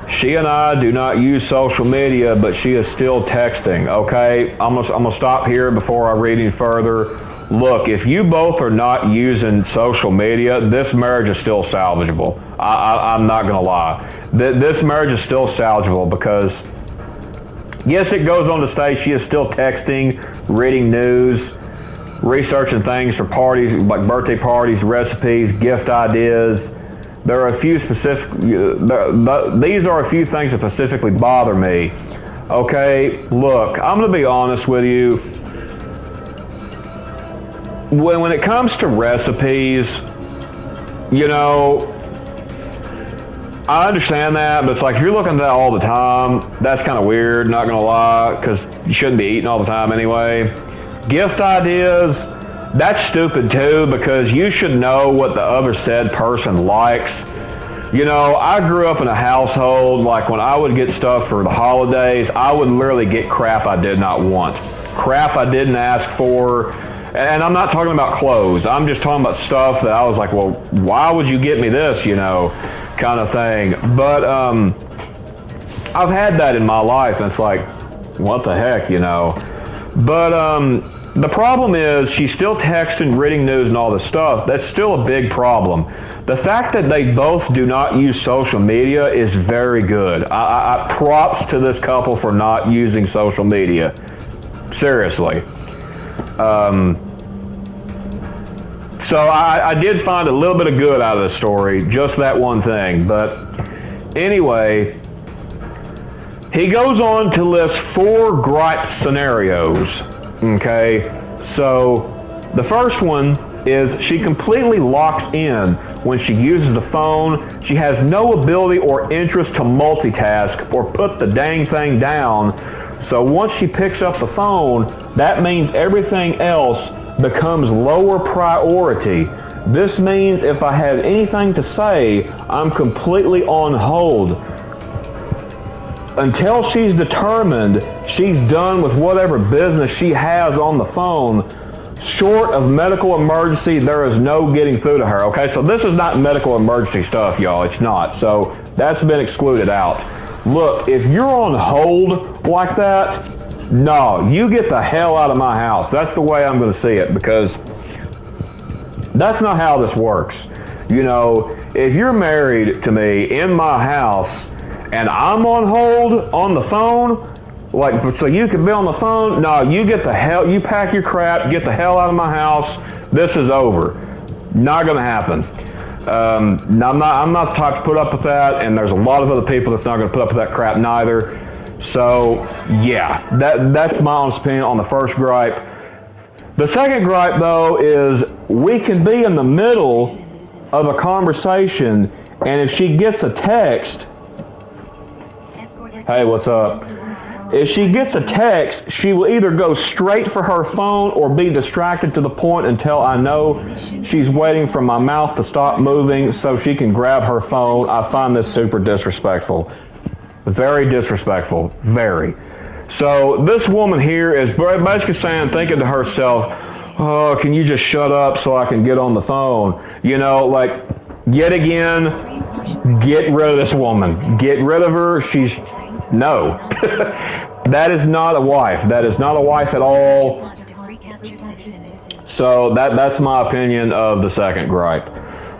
She and I do not use social media, but she is still texting. Okay, I'm gonna stop here before I read any further. Look, if you both are not using social media, this marriage is still salvageable. I'm not gonna lie. This marriage is still salvageable because, yes, it goes on to say she is still texting, reading news, researching things for parties, like birthday parties, recipes, gift ideas. There are a few specific, these are a few things that specifically bother me. Okay, look, I'm going to be honest with you. When it comes to recipes, you know, I understand that, but it's like if you're looking at that all the time, that's kind of weird, not going to lie, because you shouldn't be eating all the time anyway. Gift ideas, that's stupid too, because you should know what the other said person likes. You know, I grew up in a household, like when I would get stuff for the holidays, I would literally get crap I did not want. Crap I didn't ask for. And I'm not talking about clothes. I'm just talking about stuff that I was like, well, why would you get me this, you know, kind of thing. But I've had that in my life, and it's like, what the heck, you know. But the problem is she's still texting, reading news, and all this stuff. That's still a big problem. The fact that they both do not use social media is very good. I props to this couple for not using social media. Seriously. So I did find a little bit of good out of the story, just that one thing. But anyway, he goes on to list 4 gripe scenarios. Okay, so the first one is she completely locks in when she uses the phone. She has no ability or interest to multitask or put the dang thing down. So once she picks up the phone, that means everything else becomes lower priority. This means if I have anything to say, I'm completely on hold. Until she's determined she's done with whatever business she has on the phone, short of medical emergency, there is no getting through to her. Okay, so this is not medical emergency stuff, y'all. It's not. So that's been excluded out. Look, if you're on hold like that, no, you get the hell out of my house. That's the way I'm going to see it, because that's not how this works. You know, if you're married to me in my house and I'm on hold on the phone, like, so you can be on the phone, no, you get the hell, you pack your crap, get the hell out of my house. This is over. Not going to happen. I'm not the type to put up with that, and there's a lot of other people that's not going to put up with that crap neither. So, yeah, that's my honest opinion on the first gripe. The second gripe, though, is we can be in the middle of a conversation, and if she gets a text, hey, what's up? If she gets a text, she will either go straight for her phone or be distracted to the point until I know she's waiting for my mouth to stop moving so she can grab her phone. I find this super disrespectful. Very disrespectful. Very. So this woman here is basically thinking to herself, oh, can you just shut up so I can get on the phone? You know, like, yet again, get rid of this woman. Get rid of her. No. That is not a wife. That is not a wife at all. So that's my opinion of the second gripe.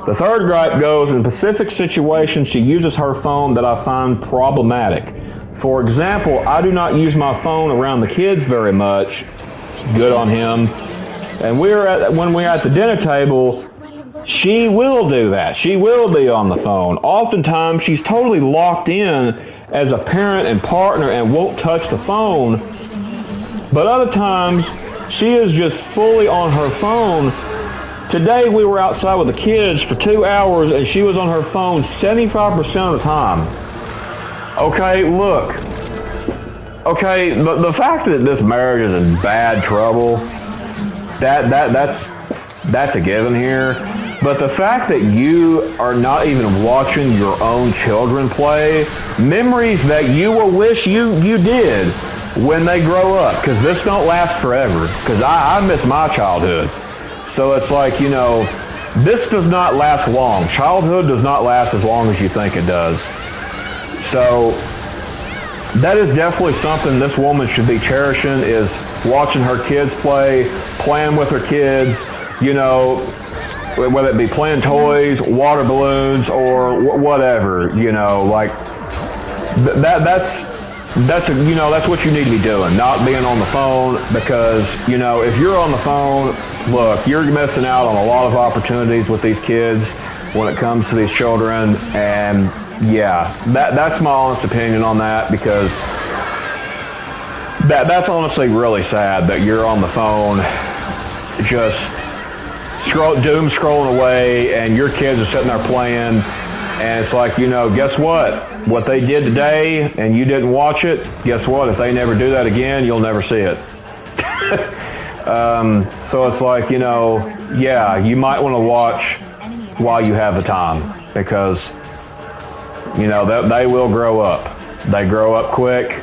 The third gripe goes, in specific situations, she uses her phone that I find problematic. For example, I do not use my phone around the kids very much. Good on him. And when we're at the dinner table, she will do that. She will be on the phone. Oftentimes, she's totally locked in as a parent and partner and won't touch the phone. But other times, she is just fully on her phone. Today, we were outside with the kids for 2 hours, and she was on her phone 75% of the time. Okay, look. Okay, the fact that this marriage is in bad trouble, that's a given here. But the fact that you are not even watching your own children play, memories that you will wish you did when they grow up, because this don't last forever, because I miss my childhood. So it's like, you know, this does not last long. Childhood does not last as long as you think it does. So that is definitely something this woman should be cherishing, is watching her kids play, playing with her kids, you know, whether it be playing toys, water balloons, or whatever, you know, like that's you know, that's what you need to be doing, not being on the phone, because, you know, if you're on the phone, look, you're missing out on a lot of opportunities with these kids when it comes to these children. And yeah, that's my honest opinion on that, because that's honestly really sad that you're on the phone just doom scrolling away and your kids are sitting there playing, and it's like, you know, guess what they did today and you didn't watch it, guess what, if they never do that again, you'll never see it. So it's like, you know, yeah, you might want to watch while you have the time, because, you know, they will grow up. They grow up quick.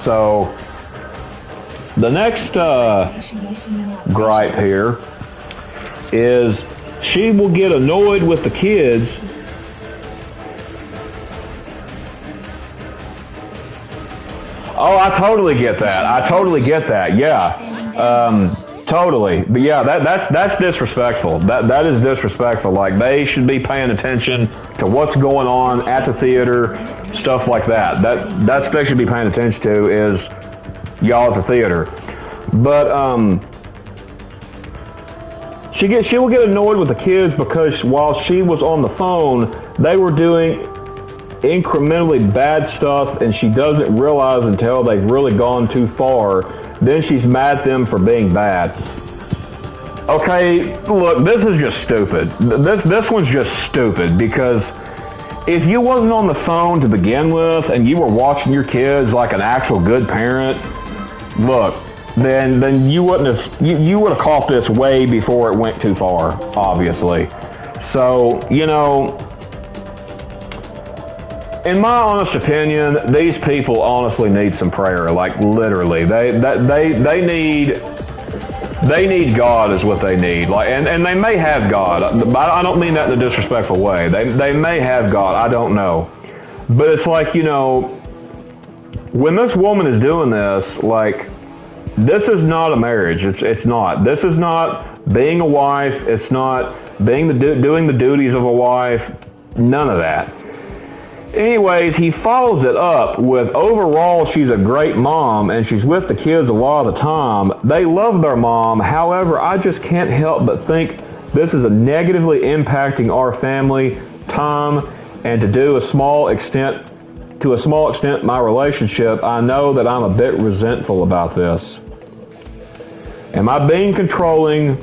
So The next gripe here is she will get annoyed with the kids Oh, I totally get that. I totally get that. Yeah, totally. But yeah, that's disrespectful. That is disrespectful. Like they should be paying attention to what's going on at the theater, stuff like that. That's they should be paying attention to is y'all at the theater. But she will get annoyed with the kids because while she was on the phone, they were doing incrementally bad stuff, and she doesn't realize until they've really gone too far. Then she's mad at them for being bad. Okay, look, this is just stupid. This one's just stupid because if you wasn't on the phone to begin with and you were watching your kids like an actual good parent, look, then you wouldn't have you would have caught this way before it went too far, obviously. So, you know, in my honest opinion, these people honestly need some prayer. Like literally, they need God is what they need. Like, and they may have God. I don't mean that in a disrespectful way. They may have God. I don't know. But it's like, you know, when this woman is doing this, like, this is not a marriage. It's not. This is not being a wife. It's not being doing the duties of a wife. None of that. Anyways, he follows it up with, overall, she's a great mom, and she's with the kids a lot of the time. They love their mom. However, I just can't help but think this is a negatively impacting our family time, and to a small extent, my relationship. I know that I'm a bit resentful about this. Am I being controlling?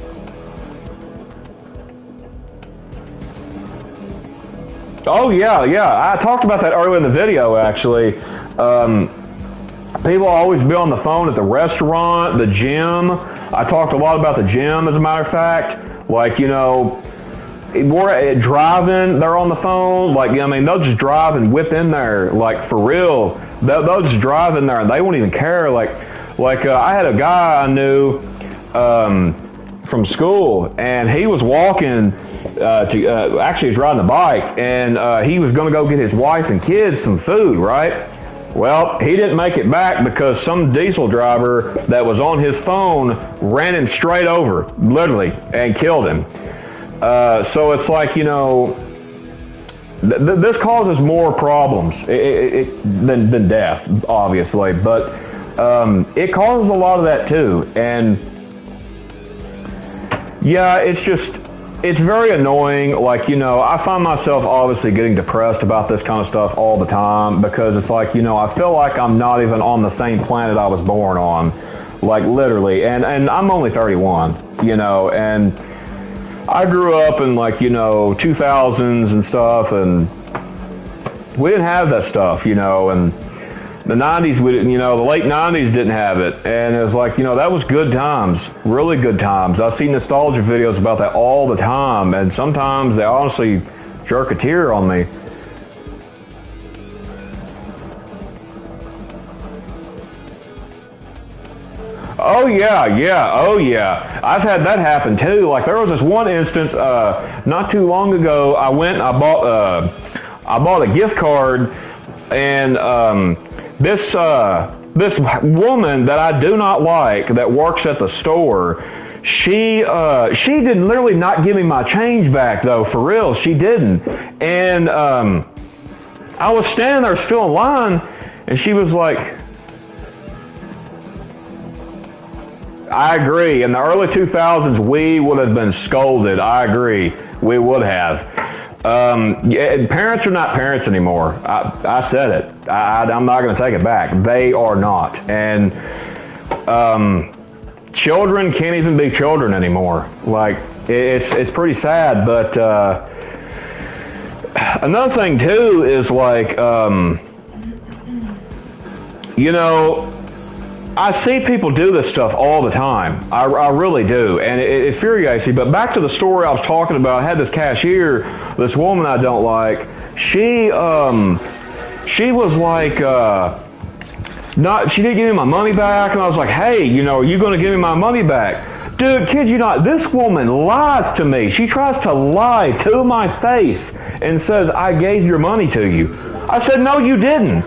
Oh, yeah. I talked about that earlier in the video, actually. People always be on the phone at the restaurant, the gym. I talked a lot about the gym, as a matter of fact. Like, you know, we're driving, they're on the phone. Like, I mean, they'll just drive and whip in there. Like, for real. They'll just drive in there, and they won't even care. Like I had a guy I knew from school, and he was walking actually he was riding a bike, and he was going to go get his wife and kids some food, right? Well, he didn't make it back because some diesel driver that was on his phone ran him straight over, literally, and killed him. So it's like, you know, this causes more problems than death, obviously, but it causes a lot of that too. And yeah, it's very annoying. Like, you know, I find myself obviously getting depressed about this kind of stuff all the time because it's like, you know, I feel like I'm not even on the same planet I was born on, like literally. And I'm only 31, you know, and I grew up in, like, you know, 2000s and stuff, and we didn't have that stuff, you know, and the 90s, we didn't, you know, the late 90s didn't have it. And it was like, you know, that was good times, really good times. I see nostalgia videos about that all the time, and sometimes they honestly jerk a tear on me. Oh yeah. I've had that happen too. Like, there was this one instance not too long ago. I went and I bought a gift card, and this woman that I do not like that works at the store, she did literally not give me my change back, though, for real. She didn't. And I was standing there still in line, and she was like, I agree. In the early 2000s, we would have been scolded. I agree. We would have. Parents are not parents anymore. I said it. I'm not going to take it back. They are not. And children can't even be children anymore. Like, it's pretty sad. But another thing too is, like, you know, I see people do this stuff all the time. I really do, and it infuriates me. But back to the story I was talking about, I had this cashier, this woman I don't like. She was like, She didn't give me my money back, and I was like, hey, you know, are you going to give me my money back? Dude, kid you not, this woman lies to me. She tries to lie to my face and says, I gave your money to you. I said, no, you didn't.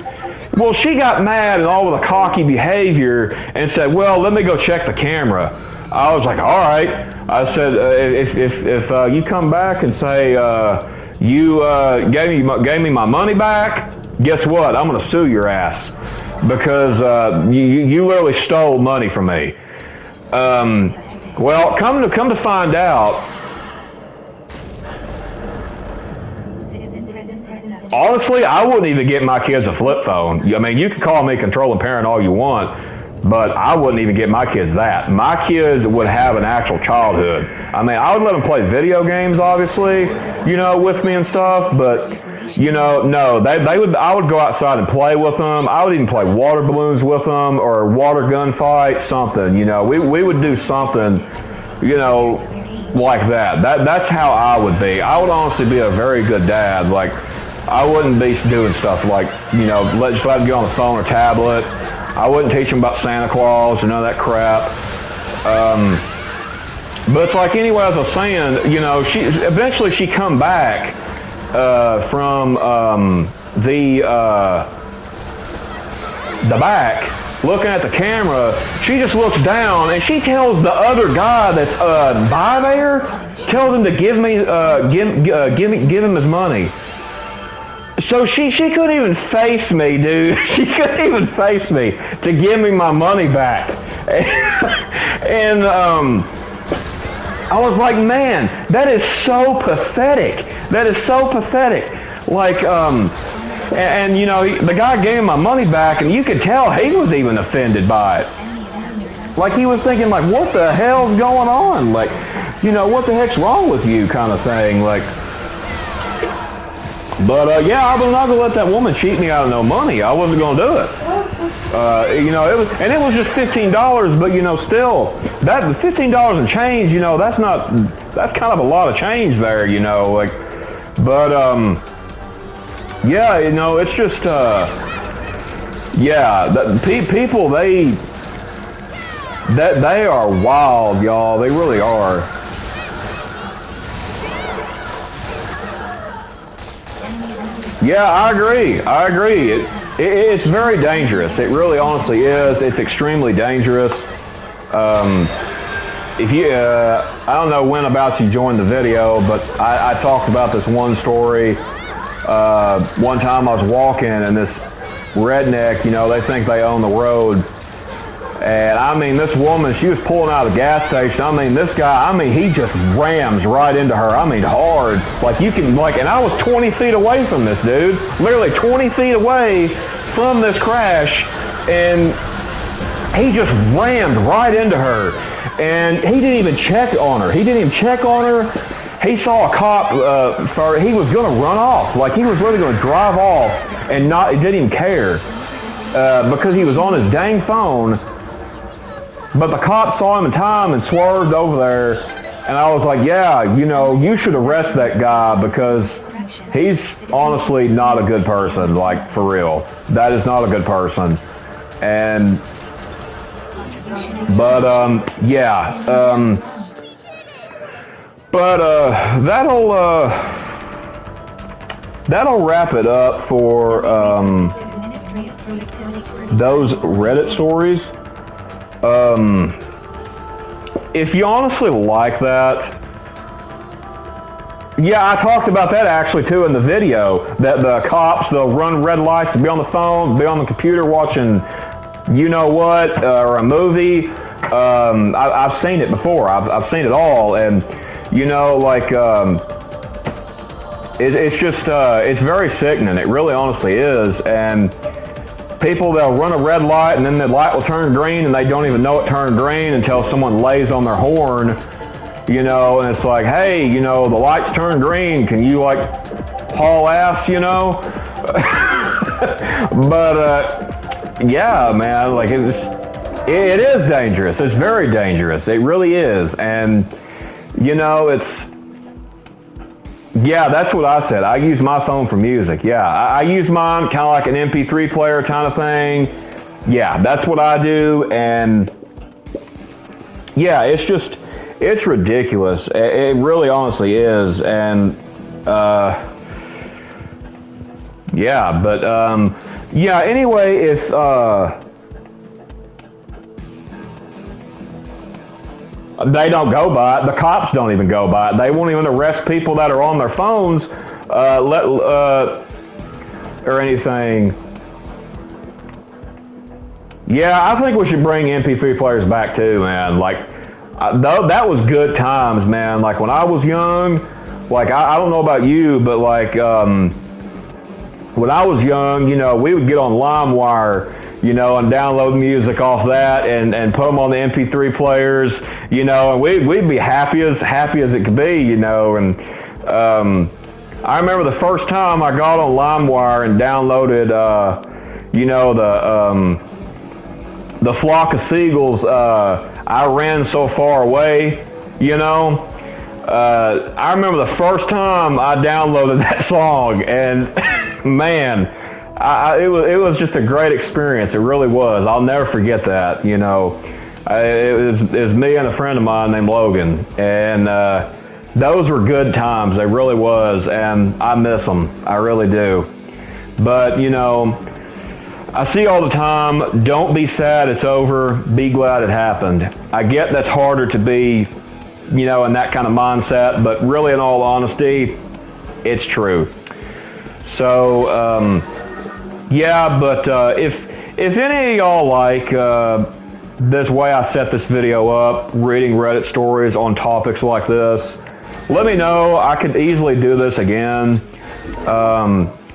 Well, she got mad and all with a cocky behavior and said, well, let me go check the camera. I was like, all right. I said, if you come back and say you gave me my money back, guess what? I'm going to sue your ass because you literally stole money from me. Well, come to find out, honestly, I wouldn't even get my kids a flip phone. I mean, you can call me controlling parent all you want, but I wouldn't even get my kids that. My kids would have an actual childhood. I mean, I would let them play video games, obviously, you know, with me and stuff, but, you know, no, I would go outside and play with them. I would even play water balloons with them or water gun fight, something, you know. We would do something, you know, like that. That's how I would be. I would honestly be a very good dad. Like, I wouldn't be doing stuff like, you know, just let them get on the phone or tablet. I wouldn't teach them about Santa Claus or none of that crap. But it's like, anyway, as I was saying, you know, eventually she come back from the back, looking at the camera. She just looks down and she tells the other guy that's by there, tells him to give him his money. So she couldn't even face me, dude. She couldn't even face me to give me my money back. And I was like, man, that is so pathetic. That is so pathetic. Like, and you know, the guy gave me my money back, and you could tell he was even offended by it. Like, he was thinking, like, what the hell's going on? Like, you know, what the heck's wrong with you, kind of thing. Like, but yeah, I was not gonna let that woman cheat me out of no money. I wasn't gonna do it. You know, it was just $15, but you know, still, that $15 and change, you know, that's kind of a lot of change there, you know, like, but yeah, you know, it's just yeah, people they are wild, y'all. They really are. Yeah, I agree. It's very dangerous. It really honestly is. It's extremely dangerous. If you, I don't know when about you joined the video, but I talked about this one story. One time I was walking and this redneck, you know, they think they own the road. And I mean, this woman, she was pulling out of the gas station. I mean, this guy, I mean, he just rams right into her. I mean, hard. Like, you can, like, and I was 20 feet away from this dude. Literally 20 feet away from this crash. And he just rammed right into her. And he didn't even check on her. He He saw a cop, he was going to run off. Like, he was literally going to drive off and he didn't even care. Because he was on his dang phone. But the cop saw him in time and swerved over there. And I was like, yeah, you know, you should arrest that guy because he's honestly not a good person, like, for real. That is not a good person. And, but, yeah. That'll wrap it up for, those Reddit stories. If you honestly like that, yeah, I talked about that actually too in the video, that the cops, they'll run red lights, be on the phone, be on the computer watching you know what, or a movie. I've seen it before. I've seen it all, and you know, like, it's just, it's very sickening. It really honestly is. And people, they'll run a red light and then the light will turn green and they don't even know it turned green until someone lays on their horn, you know, and it's like, hey, you know, the light's turned green. Can you, like, haul ass, you know? But, yeah, man, like, it is dangerous. It's very dangerous. It really is. And, you know, yeah, that's what I said. I use my phone for music. Yeah, I use mine kind of like an MP3 player kind of thing. yeah, that's what I do, and yeah, it's ridiculous. It really honestly is, and yeah, but yeah, anyway, if they don't go by it, the cops don't even go by it. They won't even arrest people that are on their phones, or anything. Yeah, I think we should bring MP3 players back too, man. Like, that was good times, man. Like, when I was young, like, I don't know about you, but like, when I was young, you know, we would get on LimeWire, you know, and download music off that and put them on the MP3 players, you know, and we'd be happy as it could be, you know, and I remember the first time I got on LimeWire and downloaded, you know, the Flock of Seagulls, I Ran So Far Away, you know. I remember the first time I downloaded that song, and man, it was just a great experience. It really was. I'll never forget that, you know. It was me and a friend of mine named Logan, and those were good times. They really was, and I miss them. I really do. But, you know, I see all the time, don't be sad it's over, be glad it happened. I get that's harder to be, you know, in that kind of mindset, but really, in all honesty, it's true. So, yeah, but if any of y'all like this way I set this video up, reading Reddit stories on topics like this, let me know. I could easily do this again.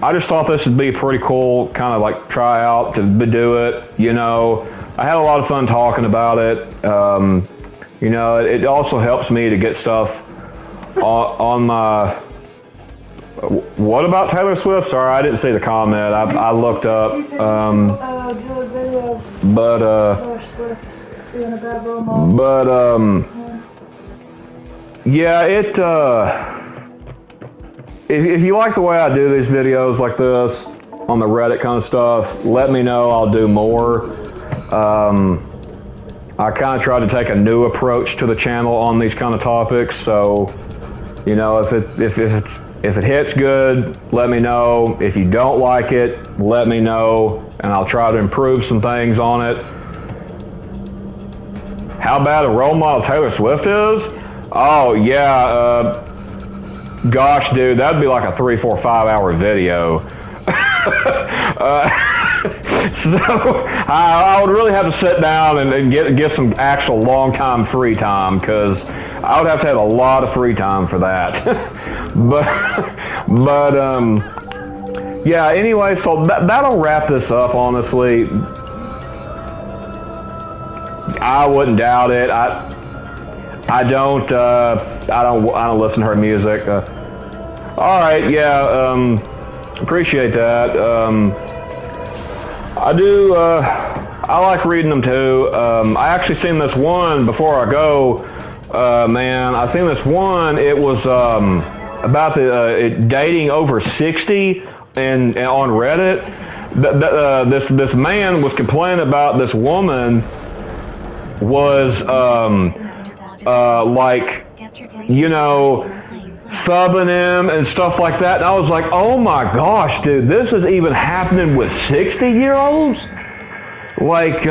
I just thought this would be pretty cool, kind of like try out to do it, you know. I had a lot of fun talking about it. You know, it also helps me to get stuff on my... What about Taylor Swift? Sorry, I didn't see the comment. I looked up. Yeah, if you like the way I do these videos like this on the Reddit kind of stuff, let me know. I'll do more. I kind of try to take a new approach to the channel on these kind of topics. So, you know, if it hits good, let me know. If you don't like it, let me know, and I'll try to improve some things on it. How bad a role model Taylor Swift is? Oh yeah. Gosh, dude, that'd be like a 3, 4, 5 hour video. So I would really have to sit down and get some actual long time free time, because I would have to have a lot of free time for that. but yeah. Anyway, so that'll wrap this up. Honestly, I wouldn't doubt it. I don't listen to her music. All right, yeah, appreciate that. I do. I like reading them too. I actually seen this one before I go. Man, I seen this one. It was about the dating over 60 and on Reddit. This man was complaining about this woman was like, you know, thubbing him and stuff like that. And I was like, oh my gosh, dude, this is even happening with 60-year-olds? Like,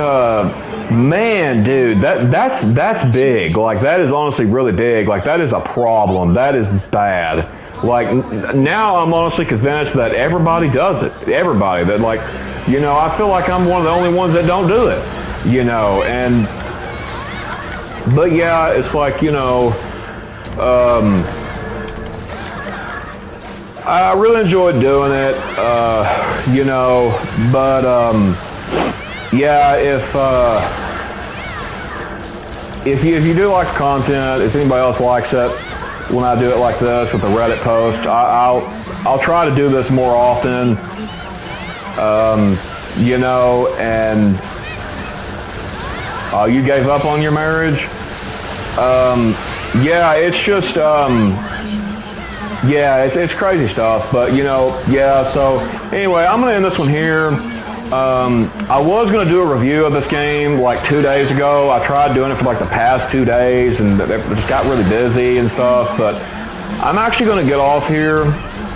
man, dude, that's big. Like, that is honestly really big. Like, that is a problem. That is bad. Like, now I'm honestly convinced that everybody does it. Everybody. That, like, you know, I feel like I'm one of the only ones that don't do it. You know, and... But yeah, it's like, you know, I really enjoyed doing it, you know, but, yeah, if you do like the content, if anybody else likes it, when I do it like this with the Reddit post, I'll try to do this more often, you know, and, you gave up on your marriage? Yeah, it's just, yeah, it's crazy stuff, but, you know, yeah, so, anyway, I'm going to end this one here. I was going to do a review of this game like 2 days ago. I tried doing it for like the past 2 days and it just got really busy and stuff, but I'm actually going to get off here.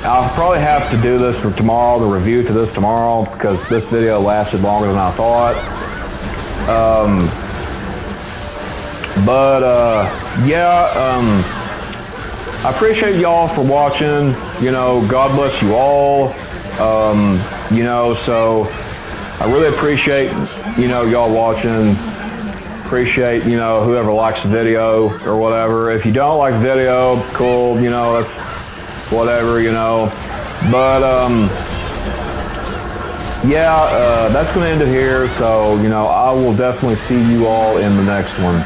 I'll probably have to do this for tomorrow, the review to this tomorrow, because this video lasted longer than I thought. I appreciate y'all for watching. You know, God bless you all. You know, so I really appreciate, you know, y'all watching. Appreciate, you know, whoever likes the video or whatever. If you don't like the video, cool, you know, that's whatever, you know. But, that's going to end it here. So, you know, I will definitely see you all in the next one.